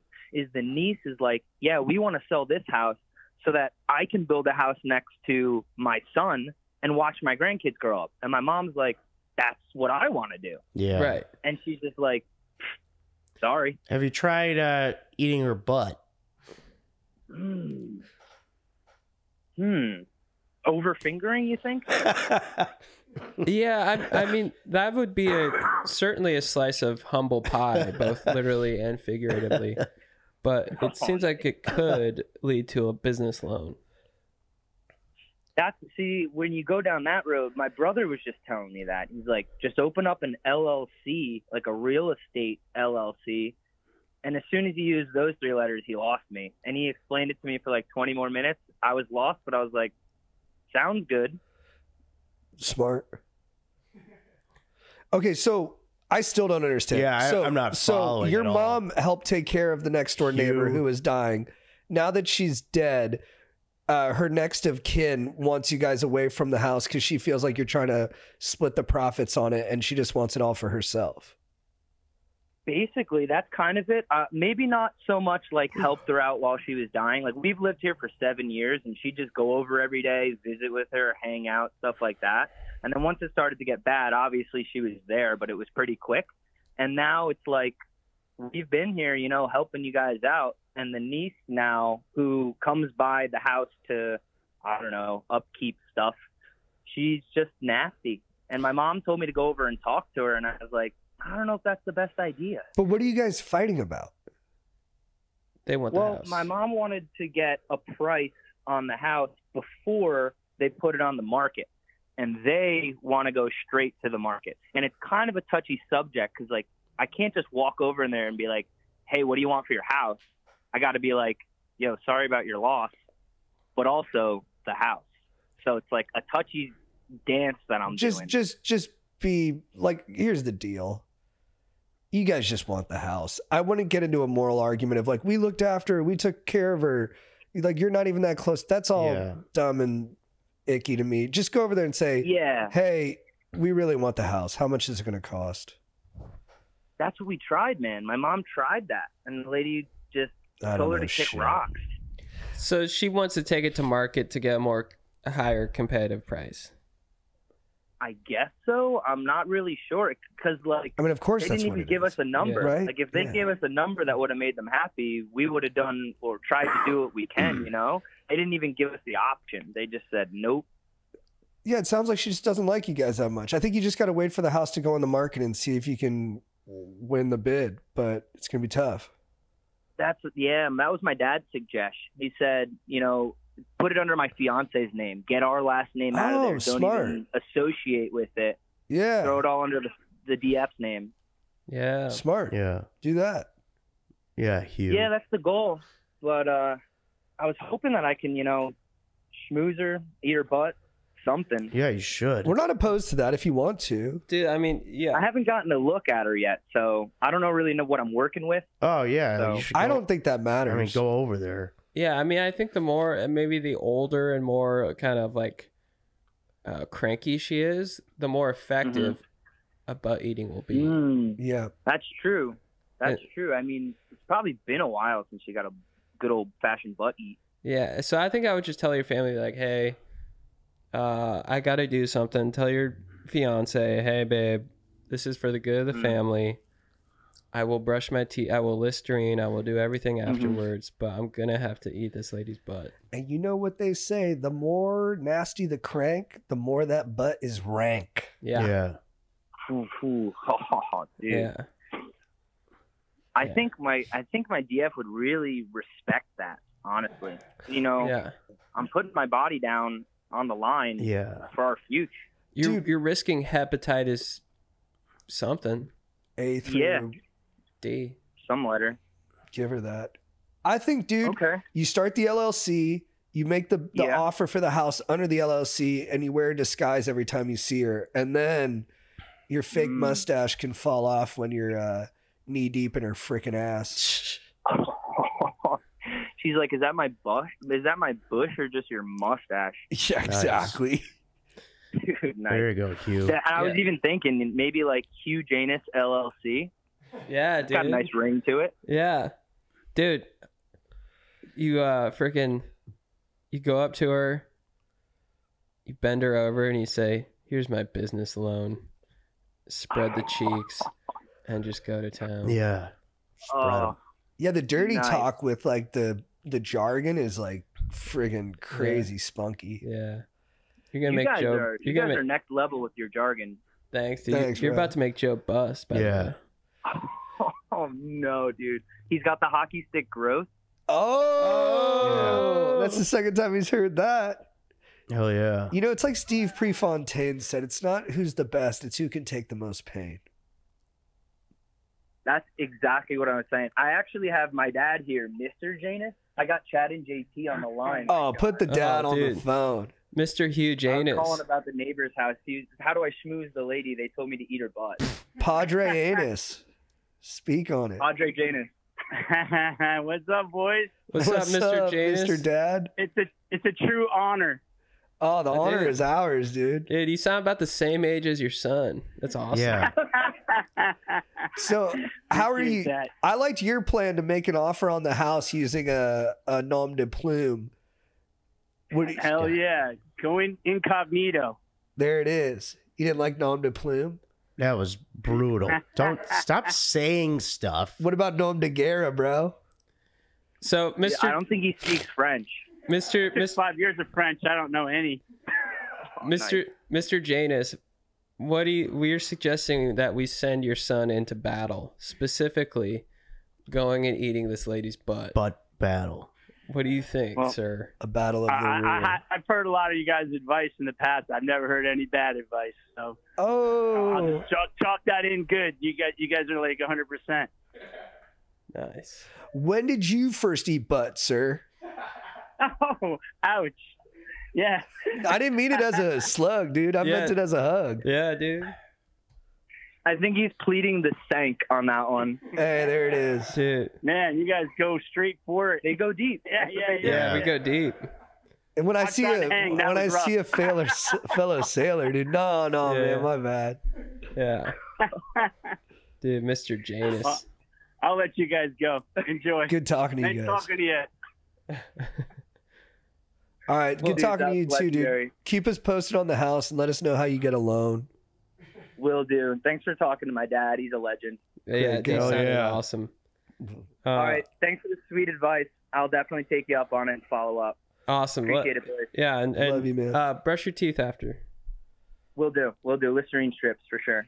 Speaker 7: the niece is like, yeah, we want to sell this house so that I can build a house next to my son and watch my grandkids grow up. And my mom's like, that's what I want to do.
Speaker 2: Yeah.
Speaker 1: Right.
Speaker 7: And she's just like, sorry.
Speaker 2: Have you tried eating her butt?
Speaker 7: Over fingering, you think?
Speaker 1: Yeah, I mean that would be certainly a slice of humble pie, both literally and figuratively. But it seems like it could lead to a business loan.
Speaker 7: When you go down that road, my brother was just telling me that. He's like, just open up an LLC, like a real estate LLC. And as soon as he used those three letters, he lost me. And he explained it to me for like 20 more minutes. I was lost, but I was like, sounds good.
Speaker 3: Smart. Okay, so I still don't understand.
Speaker 2: Yeah, I'm not
Speaker 3: So
Speaker 2: following
Speaker 3: your
Speaker 2: at all.
Speaker 3: mom helped take care of the next door neighbor
Speaker 2: Hugh.
Speaker 3: who is dying. Now that she's dead, her next of kin wants you guys away from the house because she feels like you're trying to split the profits on it, and she just wants it all for herself.
Speaker 7: Basically, that's kind of it. Maybe not so much like helped her out while she was dying. Like, we've lived here for 7 years, and she'd just go over every day, visit with her, hang out, stuff like that. And then once it started to get bad, obviously she was there, but it was pretty quick. And now it's like, we've been here, helping you guys out. And the niece now, who comes by the house to, I don't know, upkeep stuff, she's just nasty. And my mom told me to go over and talk to her, and I was like, I don't know if that's the best idea.
Speaker 3: But what are you guys fighting about?
Speaker 1: They want the house.
Speaker 7: My mom wanted to get a price on the house before they put it on the market, and they want to go straight to the market. And it's kind of a touchy subject because, like, I can't just walk over in there and be like, hey, what do you want for your house? I got to be like, yo, sorry about your loss, but also the house. So it's like a touchy dance that I'm doing.
Speaker 3: Just be like, here's the deal. You guys just want the house. I wouldn't get into a moral argument of like, we looked after her, we took care of her. Like, you're not even that close. That's all
Speaker 2: Yeah.
Speaker 3: dumb and icky to me. Just go over there and say,
Speaker 7: Yeah,
Speaker 3: hey, we really want the house. How much is it going to cost?
Speaker 7: that's what we tried, man. My mom tried that, and the lady just
Speaker 3: I don't
Speaker 7: told her
Speaker 3: know
Speaker 7: to kick
Speaker 3: shit.
Speaker 7: rocks.
Speaker 1: So she wants to take it to market to get a higher competitive price.
Speaker 7: I guess so. I'm not really sure because, like,
Speaker 3: I mean, of course
Speaker 7: they
Speaker 3: that's
Speaker 7: didn't
Speaker 3: what
Speaker 7: even
Speaker 3: it
Speaker 7: give
Speaker 3: is.
Speaker 7: us a number.
Speaker 3: Yeah. Right?
Speaker 7: Like, if they
Speaker 3: Yeah.
Speaker 7: gave us a number that would have made them happy, we would have done or tried to do what we can, They didn't even give us the option. They just said, nope.
Speaker 3: Yeah, it sounds like she just doesn't like you guys that much. I think you just got to wait for the house to go on the market and see if you can win the bid, but it's gonna be tough.
Speaker 7: That was my dad's suggestion. He said, put it under my fiance's name. Get our last name out of there. Don't
Speaker 3: Smart.
Speaker 7: even associate with it.
Speaker 3: Yeah,
Speaker 7: Throw it all under the DF's name.
Speaker 1: Yeah.
Speaker 3: smart.
Speaker 2: Yeah.
Speaker 3: Do that.
Speaker 2: Yeah, Hugh.
Speaker 7: Yeah, that's the goal. But I was hoping that I can, schmooze her, eat her butt, something.
Speaker 2: Yeah, you should.
Speaker 3: We're not opposed to that if you want to.
Speaker 1: Dude, I mean,
Speaker 7: I
Speaker 1: yeah.
Speaker 7: haven't gotten a look at her yet, so I don't really know what I'm working with.
Speaker 2: Oh, yeah.
Speaker 7: So-
Speaker 2: You should
Speaker 3: I
Speaker 2: go-
Speaker 3: don't think that matters.
Speaker 2: I mean, go over there.
Speaker 1: Yeah, I mean, I think the more, maybe the older and more kind of like cranky she is, the more effective a butt eating will be.
Speaker 3: Yeah.
Speaker 7: That's true. That's true. I mean, it's probably been a while since she got a good old-fashioned butt eat.
Speaker 1: Yeah, so I think I would just tell your family, like, hey, I got to do something. Tell your fiance, hey, babe, this is for the good of the family. I will brush my teeth. I will Listerine. I will do everything afterwards, but I'm going to have to eat this lady's butt.
Speaker 3: And you know what they say, the more nasty the crank, the more that butt is rank.
Speaker 1: Yeah.
Speaker 2: Yeah.
Speaker 7: Ooh, dude.
Speaker 1: Yeah.
Speaker 7: I think my DF would really respect that, honestly.
Speaker 1: Yeah.
Speaker 7: I'm putting my body down on the line
Speaker 2: Yeah.
Speaker 7: for our future.
Speaker 1: You're risking hepatitis something.
Speaker 3: A through
Speaker 7: Yeah.
Speaker 1: D.
Speaker 7: Some letter.
Speaker 3: give her that. I think, dude,
Speaker 7: Okay.
Speaker 3: you start the LLC, you make the
Speaker 7: Yeah.
Speaker 3: offer for the house under the LLC, and you wear a disguise every time you see her. And then your fake mustache can fall off when you're knee deep in her freaking ass.
Speaker 7: She's like, is that my bush? Is that my bush or just your mustache?
Speaker 3: Yeah, exactly.
Speaker 7: Dude, nice.
Speaker 2: There you go, Hugh.
Speaker 7: Yeah, I was even thinking maybe like Hugh Janus LLC.
Speaker 1: Yeah,
Speaker 7: It's got a
Speaker 1: dude.
Speaker 7: nice ring to it.
Speaker 1: Yeah. Dude, you freaking, you go up to her, you bend her over, and you say, here's my business loan. Spread the cheeks, and just go to town.
Speaker 2: Yeah. Spread 'em.
Speaker 3: Yeah, the dirty
Speaker 7: Nice.
Speaker 3: talk with like the jargon is like friggin' crazy spunky.
Speaker 1: Yeah. You're going to
Speaker 7: You
Speaker 1: make
Speaker 7: guys
Speaker 1: Joe.
Speaker 7: are
Speaker 1: You're going to
Speaker 7: are
Speaker 1: make.
Speaker 7: next level with your jargon.
Speaker 1: Thanks, dude.
Speaker 3: Thanks,
Speaker 1: You're
Speaker 3: bro.
Speaker 1: about to make Joe bust, by the
Speaker 2: Yeah.
Speaker 1: way.
Speaker 7: Oh no, dude. He's got the hockey stick growth.
Speaker 3: Oh, that's the second time he's heard that.
Speaker 2: Hell yeah.
Speaker 3: You know, it's like Steve Prefontaine said, it's not who's the best, it's who can take the most pain.
Speaker 7: That's exactly what I was saying. I actually have my dad here, Mr. Janus. I got Chad and JT on the line.
Speaker 3: Oh, put the dad
Speaker 1: Oh,
Speaker 3: on the
Speaker 1: dude.
Speaker 3: phone.
Speaker 1: Mr. Hugh
Speaker 7: I was
Speaker 1: Janus.
Speaker 7: calling about the neighbor's house. How do I schmooze the lady? They told me to eat her butt.
Speaker 3: Padre Anus. Speak on it.
Speaker 7: Padre Janus. What's up, boys?
Speaker 1: What's up, Mr. Janus?
Speaker 3: Mr. Dad?
Speaker 7: It's a true honor.
Speaker 3: Oh, the honor
Speaker 1: dude.
Speaker 3: is ours, dude.
Speaker 1: Dude, you sound about the same age as your son. That's awesome.
Speaker 2: Yeah.
Speaker 3: So, how are you?
Speaker 7: Appreciate that.
Speaker 3: I liked your plan to make an offer on the house using a nom de plume. What do you-
Speaker 7: Hell yeah. Going incognito.
Speaker 3: There it is. You didn't like nom de plume?
Speaker 2: That was brutal. Don't stop saying stuff.
Speaker 3: What about nom de guerre, bro?
Speaker 1: So,
Speaker 7: I
Speaker 1: Mr.
Speaker 7: don't think he speaks French.
Speaker 1: Mr.
Speaker 7: Just 5 years of French. I don't know any.
Speaker 1: Mr. Janus, we're suggesting that we send your son into battle, specifically going and eating this lady's butt.
Speaker 2: Butt battle.
Speaker 1: What do you think,
Speaker 7: Well,
Speaker 1: sir?
Speaker 3: A battle of the rear.
Speaker 7: I've heard a lot of you guys' advice in the past. I've never heard any bad advice. So I'll
Speaker 3: Oh,
Speaker 7: just chalk that in good. You guys are like 100%.
Speaker 1: Nice.
Speaker 3: when did you first eat butt, sir?
Speaker 7: Oh, ouch. Yeah.
Speaker 3: I didn't mean it as a slug, dude. I meant
Speaker 1: Yeah.
Speaker 3: it as a hug.
Speaker 1: Yeah, dude.
Speaker 7: I think he's pleading the sank on that one.
Speaker 3: Hey, there it is.
Speaker 1: Dude.
Speaker 7: Man, you guys go straight for it. They go deep. Yeah.
Speaker 1: Yeah, we go deep.
Speaker 3: And when I
Speaker 7: I
Speaker 3: see
Speaker 7: tried
Speaker 3: a
Speaker 7: to hang, that
Speaker 3: when I
Speaker 7: was rough.
Speaker 3: see a fellow sailor, dude, no,
Speaker 1: Yeah.
Speaker 3: man, my bad.
Speaker 1: Yeah. Dude, Mr. Janus.
Speaker 7: I'll let you guys go. Enjoy.
Speaker 3: Good talking to
Speaker 7: Nice
Speaker 3: you guys.
Speaker 7: talking to you.
Speaker 3: All right, good
Speaker 7: Dude,
Speaker 3: talking to
Speaker 7: that's
Speaker 3: you too, dude.
Speaker 7: legendary.
Speaker 3: Keep us posted on the house and let us know how you get a loan.
Speaker 7: Will do. Thanks for talking to my dad. He's a legend.
Speaker 1: Yeah,
Speaker 3: Good
Speaker 1: dude,
Speaker 3: go.
Speaker 1: sounded
Speaker 2: Yeah.
Speaker 1: awesome.
Speaker 7: All right. Thanks for the sweet advice. I'll definitely take you up on it and follow up.
Speaker 1: Awesome.
Speaker 7: Appreciate it, boys.
Speaker 1: Yeah, and
Speaker 3: Love you, man.
Speaker 1: brush your teeth after.
Speaker 7: Will do. Listerine strips for sure.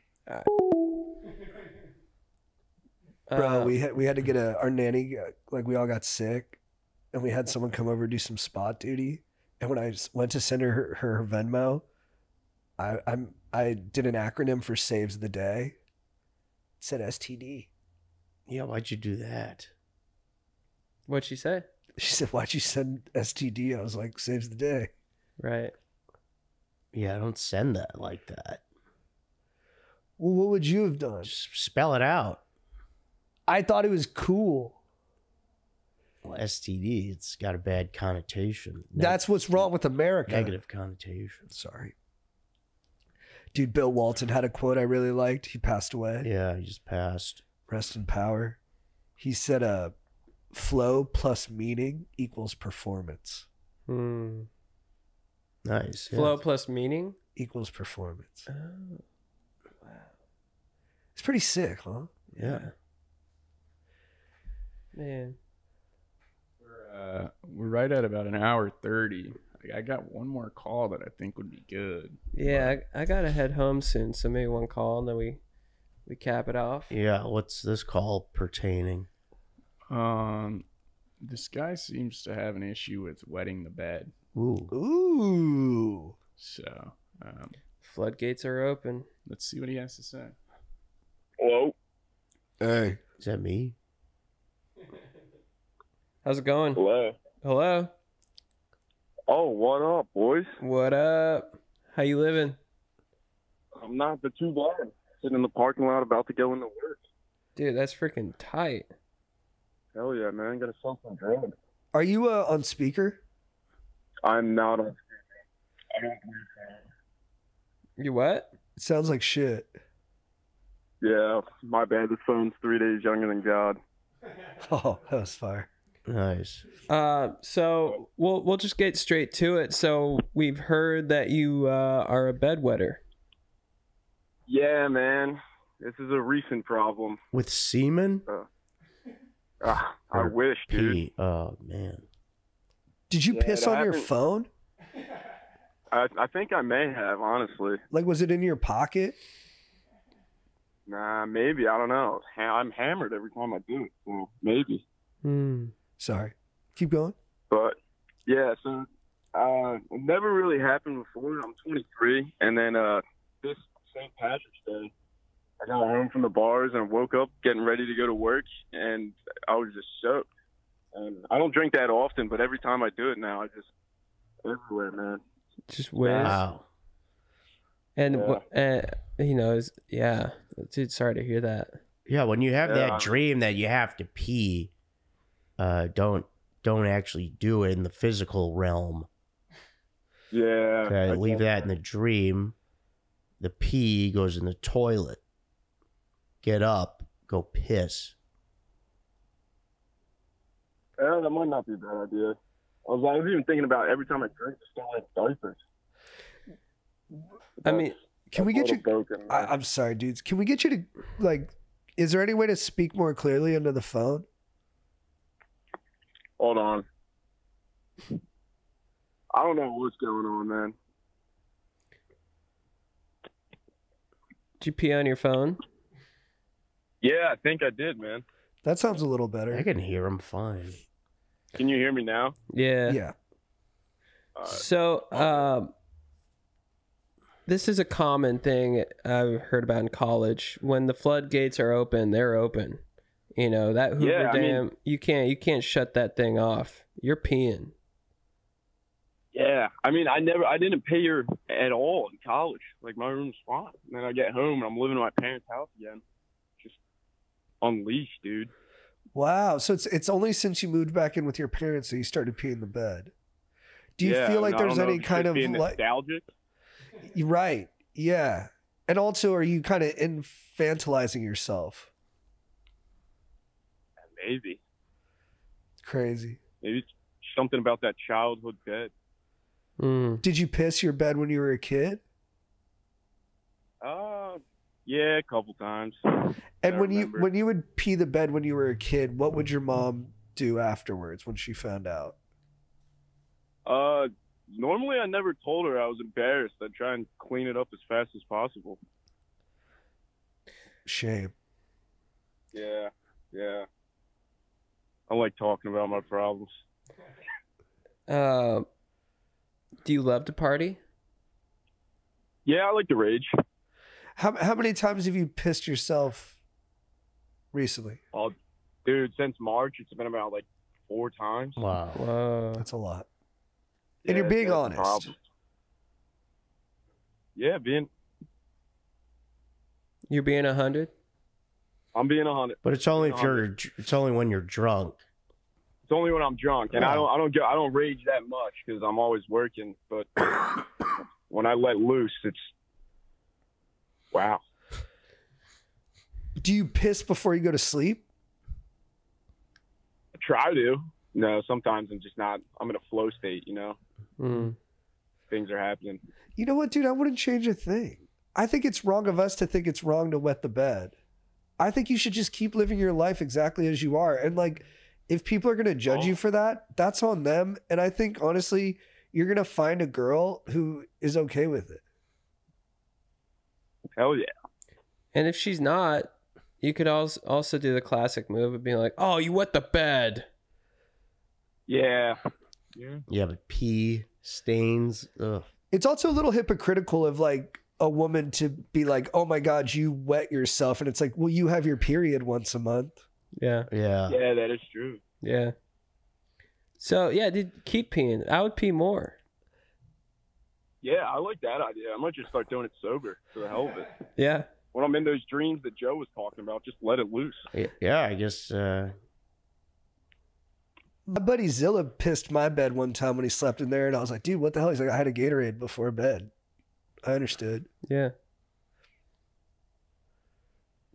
Speaker 3: Bro, we had to get our nanny, like we all got sick, and we had someone come over do some spot duty. And when I went to send her Venmo, I did an acronym for saves the day. It said STD.
Speaker 2: Yeah, why'd you do that?
Speaker 1: What'd she say?
Speaker 3: She said, "Why'd you send STD?" I was like, "Saves the day."
Speaker 1: Right.
Speaker 2: Yeah, don't send that like that.
Speaker 3: Well, what would you have done?
Speaker 2: Just spell it out.
Speaker 3: I thought it was cool.
Speaker 2: Well, STD, it's got a bad connotation.
Speaker 3: That's what's wrong with America.
Speaker 2: Negative connotation.
Speaker 3: Sorry. Dude, Bill Walton had a quote I really liked. He passed away.
Speaker 2: Yeah, he just passed.
Speaker 3: Rest in power. He said, flow plus meaning equals performance.
Speaker 1: Hmm.
Speaker 2: Nice. Yeah.
Speaker 1: Flow plus meaning
Speaker 3: Equals performance.
Speaker 1: Oh,
Speaker 3: It's pretty sick, huh?
Speaker 2: Yeah.
Speaker 1: man.
Speaker 5: We're right at about an hour 30. I got one more call that I think would be good.
Speaker 1: Yeah, I gotta head home soon, so maybe one call and then we cap it off.
Speaker 2: Yeah, what's this call pertaining?
Speaker 5: This guy seems to have an issue with wetting the bed.
Speaker 2: Ooh.
Speaker 3: Ooh.
Speaker 5: So
Speaker 1: Floodgates are open.
Speaker 5: let's see what he has to say.
Speaker 8: Hello.
Speaker 3: Hey.
Speaker 2: Is that me?
Speaker 1: How's it going?
Speaker 8: Hello.
Speaker 1: Hello.
Speaker 8: Oh, what up, boys?
Speaker 1: What up? How you living?
Speaker 8: I'm not too bad. Sitting in the parking lot about to go into work.
Speaker 1: Dude, that's freaking tight.
Speaker 8: Hell yeah, man. Gotta sell some drugs.
Speaker 3: Are you on speaker?
Speaker 8: I'm not on. I don't
Speaker 1: You what?
Speaker 3: It sounds like shit.
Speaker 8: Yeah, my bad. This phone's 3 days younger than God.
Speaker 3: Oh, that was fire.
Speaker 2: Nice.
Speaker 1: So we'll just get straight to it. So we've heard that you are a bedwetter.
Speaker 8: Yeah, man. This is a recent problem.
Speaker 2: With semen?
Speaker 8: I
Speaker 2: Or
Speaker 8: wish, dude.
Speaker 2: pee? Oh, man.
Speaker 3: Did you
Speaker 8: Yeah,
Speaker 3: piss
Speaker 8: it
Speaker 3: on your
Speaker 8: happened.
Speaker 3: phone?
Speaker 8: I think I may have, honestly.
Speaker 3: Like, was it in your pocket?
Speaker 8: Nah, maybe. I don't know. I'm hammered every time I do it, so maybe.
Speaker 1: Hmm.
Speaker 3: Sorry. Keep going.
Speaker 8: But yeah, so it never really happened before. I'm 23, and then this St. Patrick's Day, I got home from the bars and woke up getting ready to go to work, and I was just soaked. And I don't drink that often, but every time I do it now, I just everywhere, man.
Speaker 1: Just whiz.
Speaker 2: Wow.
Speaker 1: And
Speaker 8: Yeah.
Speaker 1: yeah, dude. Sorry to hear that.
Speaker 2: Yeah, when you have
Speaker 8: Yeah.
Speaker 2: that dream that you have to pee, don't actually do it in the physical realm.
Speaker 8: Yeah.
Speaker 2: Okay,
Speaker 8: I
Speaker 2: leave
Speaker 8: guess.
Speaker 2: that in the dream. The pee goes in the toilet. Get up, go piss.
Speaker 8: Yeah, that might not be a bad idea. I was even thinking about every time I drink, just don't like diapers.
Speaker 1: I mean,
Speaker 3: Can we
Speaker 8: That's
Speaker 3: get
Speaker 8: a
Speaker 3: you?
Speaker 8: little broken, man.
Speaker 3: I'm sorry, dudes. Can we get you to, like, is there any way to speak more clearly into the phone?
Speaker 8: Hold on. I don't know what's going on, man.
Speaker 1: did you pee on your phone?
Speaker 8: Yeah, I think I did, man.
Speaker 3: That sounds a little better.
Speaker 2: I can hear him fine.
Speaker 8: Can you hear me now?
Speaker 1: Yeah.
Speaker 3: Yeah.
Speaker 1: So, this is a common thing I've heard about in college. When the floodgates are open, they're open. You know, that Hoover
Speaker 8: Yeah, I mean-
Speaker 1: Dam, you can't shut that thing off. You're peeing.
Speaker 8: Yeah, I mean, I didn't pay her at all in college. Like, my room's fine. And then I get home and I'm living in my parents' house again. Just unleashed, dude.
Speaker 3: Wow. So it's only since you moved back in with your parents that you started peeing the bed. Do you
Speaker 8: Yeah,
Speaker 3: feel
Speaker 8: I
Speaker 3: like
Speaker 8: mean, I
Speaker 3: there's
Speaker 8: don't know
Speaker 3: any
Speaker 8: if it's
Speaker 3: kind
Speaker 8: just
Speaker 3: of
Speaker 8: being
Speaker 3: like,
Speaker 8: nostalgic?
Speaker 3: you're right? Yeah. And also, are you kind of infantilizing yourself?
Speaker 8: Maybe.
Speaker 3: Crazy.
Speaker 8: Maybe it's something about that childhood bed.
Speaker 1: Mm.
Speaker 3: Did you piss your bed when you were a kid?
Speaker 8: Yeah, a couple times.
Speaker 3: And
Speaker 8: I
Speaker 3: when
Speaker 8: remember.
Speaker 3: you would pee the bed when you were a kid, what would your mom do afterwards when she found out?
Speaker 8: Normally I never told her. I was embarrassed. I'd try and clean it up as fast as possible.
Speaker 3: Shame.
Speaker 8: Yeah. Yeah. I like talking about my problems.
Speaker 1: Do you love to party?
Speaker 8: Yeah, I like to rage.
Speaker 3: How many times have you pissed yourself recently?
Speaker 8: Oh, dude, since March, it's been about like 4 times.
Speaker 2: Wow.
Speaker 1: Whoa.
Speaker 3: That's a lot.
Speaker 8: Yeah,
Speaker 3: And you're being
Speaker 8: that's the
Speaker 3: honest.
Speaker 8: problem. Yeah,
Speaker 1: You're being 100?
Speaker 8: I'm being 100.
Speaker 2: But it's only if you're. It's only when you're drunk.
Speaker 8: It's only when I'm drunk, and I don't rage that much because I'm always working. But when I let loose, it's wow.
Speaker 3: Do you piss before you go to sleep?
Speaker 8: I try to. No, sometimes I'm just not. I'm in a flow state. Things are happening.
Speaker 3: You know what, dude? I wouldn't change a thing. I think it's wrong of us to think it's wrong to wet the bed. I think you should just keep living your life exactly as you are. And like, if people are going to judge you for that, that's on them. And I think, honestly, you're going to find a girl who is okay with it.
Speaker 8: Hell yeah.
Speaker 1: And if she's not, you could also do the classic move of being like, oh, you wet the bed.
Speaker 8: Yeah.
Speaker 2: Yeah, but pee stains. Ugh.
Speaker 3: It's also a little hypocritical of like a woman to be like, oh my God, you wet yourself. And it's like, well, you have your period once a month.
Speaker 1: Yeah.
Speaker 2: Yeah.
Speaker 8: Yeah, that is true.
Speaker 1: Yeah. So, yeah, dude, keep peeing. I would pee more.
Speaker 8: Yeah, I like that idea. I might just start doing it sober for the hell of it.
Speaker 1: Yeah.
Speaker 8: When I'm in those dreams that Joe was talking about, just let it loose.
Speaker 2: Yeah, I guess.
Speaker 3: My buddy Zilla pissed my bed one time when he slept in there. And I was like, dude, what the hell? He's like, I had a Gatorade before bed. I understood.
Speaker 1: Yeah.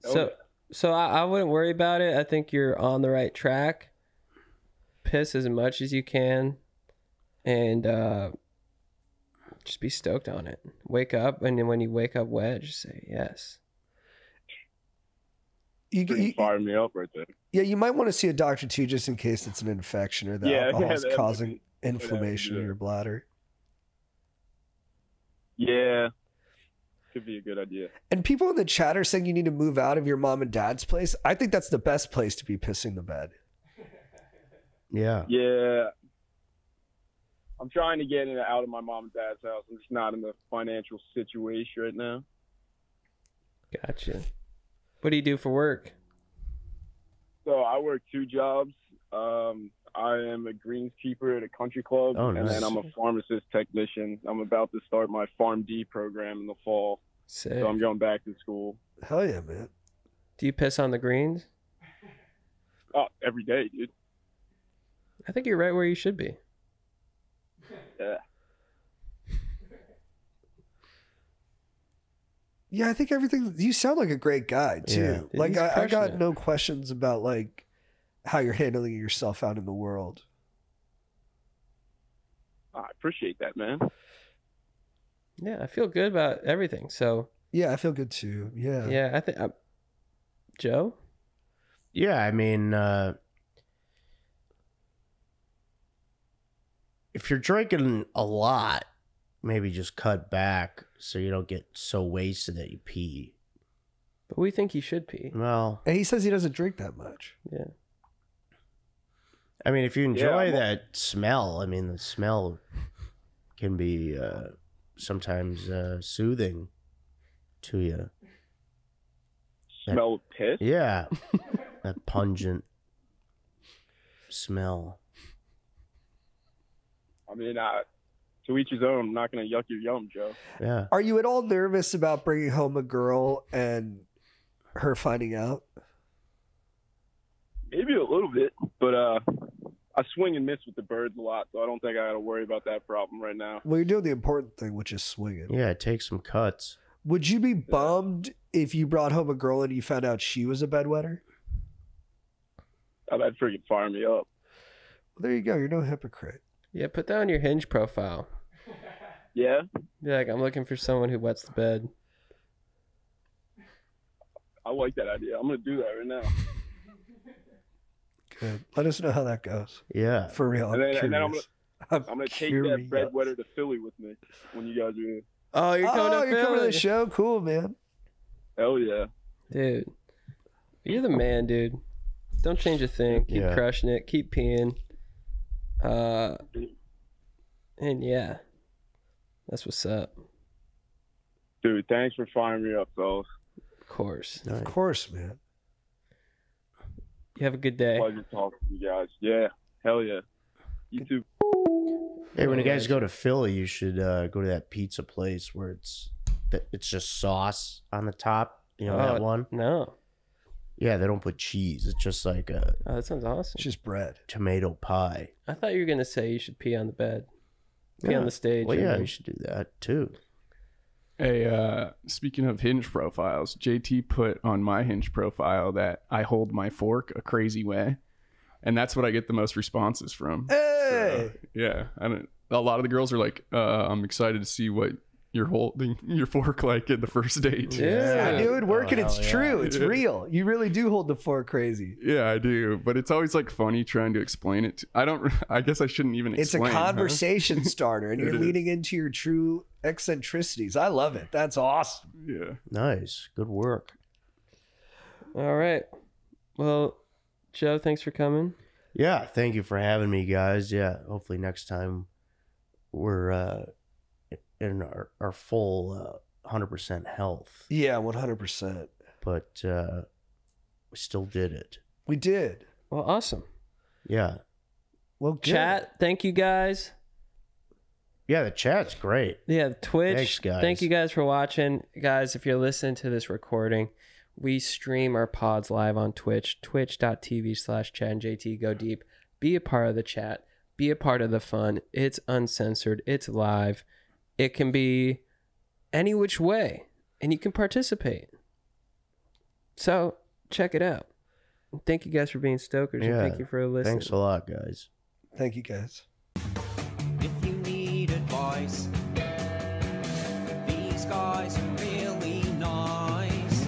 Speaker 8: Oh,
Speaker 1: So I wouldn't worry about it. I think you're on the right track. Piss as much as you can, and just be stoked on it. Wake up, and then when you wake up wet, just say yes.
Speaker 8: You fire me up right there.
Speaker 3: Yeah, you might want to see a doctor too, just in case it's an infection or the alcohol is causing inflammation in your bladder.
Speaker 8: Yeah, could be a good idea.
Speaker 3: And people in the chat are saying you need to move out of your mom and dad's place. I think that's the best place to be pissing the bed.
Speaker 2: Yeah.
Speaker 8: Yeah. I'm trying to get out of my mom and dad's house. I'm just not in the financial situation right now.
Speaker 1: Gotcha. What do you do for work?
Speaker 8: So I work 2 jobs. I am a greenskeeper at a country club,
Speaker 2: Oh,
Speaker 8: and
Speaker 2: nice.
Speaker 8: then I'm a pharmacist technician. I'm about to start my Pharm D program in the fall,
Speaker 1: Sick.
Speaker 8: so I'm going back to school.
Speaker 3: Hell yeah, man.
Speaker 1: Do you piss on the greens?
Speaker 8: Oh, every day, dude.
Speaker 1: I think you're right where you should be.
Speaker 8: Yeah.
Speaker 3: Yeah, I think everything. You sound like a great guy too.
Speaker 1: Yeah.
Speaker 3: Like
Speaker 1: He's
Speaker 3: I
Speaker 1: crushing
Speaker 3: got
Speaker 1: it.
Speaker 3: no questions about like how you're handling yourself out in the world.
Speaker 8: I appreciate that, man.
Speaker 1: Yeah, I feel good about everything. So
Speaker 3: Yeah, I feel good too. Yeah.
Speaker 1: yeah, I think Joe.
Speaker 2: Yeah, I mean, if you're drinking a lot, maybe just cut back so you don't get so wasted that you pee.
Speaker 1: But we think you should pee.
Speaker 2: Well,
Speaker 3: And he says he doesn't drink that much.
Speaker 1: Yeah.
Speaker 2: I mean, if you enjoy
Speaker 8: Yeah,
Speaker 2: that smell, I mean, the smell can be sometimes soothing to you.
Speaker 8: Smell of piss?
Speaker 2: Yeah, that pungent smell.
Speaker 8: I mean, to each his own. I'm not going to yuck your yum, Joe.
Speaker 2: Yeah.
Speaker 3: Are you at all nervous about bringing home a girl and her finding out?
Speaker 8: Maybe a little bit, but I swing and miss with the birds a lot, so I don't think I got to worry about that problem right now.
Speaker 3: Well, you're doing the important thing, which is swinging.
Speaker 2: Yeah, take some cuts.
Speaker 3: Would you be bummed if you brought home a girl and you found out she was a bedwetter?
Speaker 8: Oh, that'd freaking fire me up.
Speaker 3: Well, there you go. You're no hypocrite.
Speaker 1: Yeah, put that on your Hinge profile.
Speaker 8: Yeah?
Speaker 1: Be like, I'm looking for someone who wets the bed.
Speaker 8: I like that idea. I'm going to do that right now.
Speaker 3: Good. Let us know how that goes.
Speaker 2: Yeah.
Speaker 3: For real. I'm
Speaker 8: And then I'm
Speaker 3: curious.
Speaker 8: I'm going to take that breadwetter to Philly with me when you guys are here.
Speaker 1: Oh, you're coming to
Speaker 3: you're coming to
Speaker 1: Philly.
Speaker 3: the show? Cool, man.
Speaker 8: Hell yeah.
Speaker 1: Dude. You're the man, dude. Don't change a thing. Keep crushing it. Keep peeing. And yeah, that's what's up.
Speaker 8: Dude, thanks for firing me up, fellas.
Speaker 1: Of course.
Speaker 3: Of course, man.
Speaker 1: You have a good day.
Speaker 8: Pleasure talking to you guys. Yeah, hell yeah. You too.
Speaker 2: Hey, when you guys go to Philly, you should go to that pizza place where it's just sauce on the top. You know that one?
Speaker 1: No.
Speaker 2: Yeah, they don't put cheese. It's just like a
Speaker 1: Oh, that sounds awesome.
Speaker 3: It's just bread.
Speaker 2: tomato pie.
Speaker 1: I thought you were gonna say you should pee on the bed, pee on the stage.
Speaker 2: Well, yeah,
Speaker 1: or-
Speaker 2: you should do that too.
Speaker 5: Hey, speaking of Hinge profiles, JT put on my Hinge profile that I hold my fork a crazy way, and that's what I get the most responses from.
Speaker 3: Hey!
Speaker 5: So, yeah, a lot of the girls are like, "I'm excited to see what you're holding your fork like at the first date."
Speaker 3: Yeah, dude, working.
Speaker 2: hell
Speaker 3: It's
Speaker 2: yeah.
Speaker 3: true. It's
Speaker 5: Yeah.
Speaker 3: real. You really do hold the fork crazy.
Speaker 5: Yeah, I do, but it's always like funny trying to explain it. I guess I shouldn't even
Speaker 3: It's a
Speaker 5: explain. huh?
Speaker 3: conversation starter, and
Speaker 5: It
Speaker 3: you're
Speaker 5: is.
Speaker 3: leading into your true eccentricities. I love it. That's awesome.
Speaker 5: Yeah.
Speaker 2: Nice, good work.
Speaker 1: All right. Well, Joe, thanks for coming.
Speaker 2: Yeah, thank you for having me, guys. Yeah, hopefully next time we're in our full 100% health.
Speaker 3: Yeah, 100%.
Speaker 2: But we still did it.
Speaker 3: We did.
Speaker 1: Well, awesome.
Speaker 2: Yeah.
Speaker 3: Well, good.
Speaker 1: Chat, thank you guys.
Speaker 2: Yeah, the chat's great.
Speaker 1: Yeah, Twitch.
Speaker 2: Thanks, guys.
Speaker 1: Thank you guys for watching. Guys, if you're listening to this recording, we stream our pods live on Twitch, twitch.tv/ChatandJT. Go deep. Be a part of the chat. Be a part of the fun. It's uncensored. It's live. It can be any which way, and you can participate. So, check it out. Thank you guys for being stokers, and
Speaker 2: Yeah,
Speaker 1: thank you for listening.
Speaker 2: Thanks a lot, guys.
Speaker 3: Thank you, guys.
Speaker 4: If you need advice, these guys are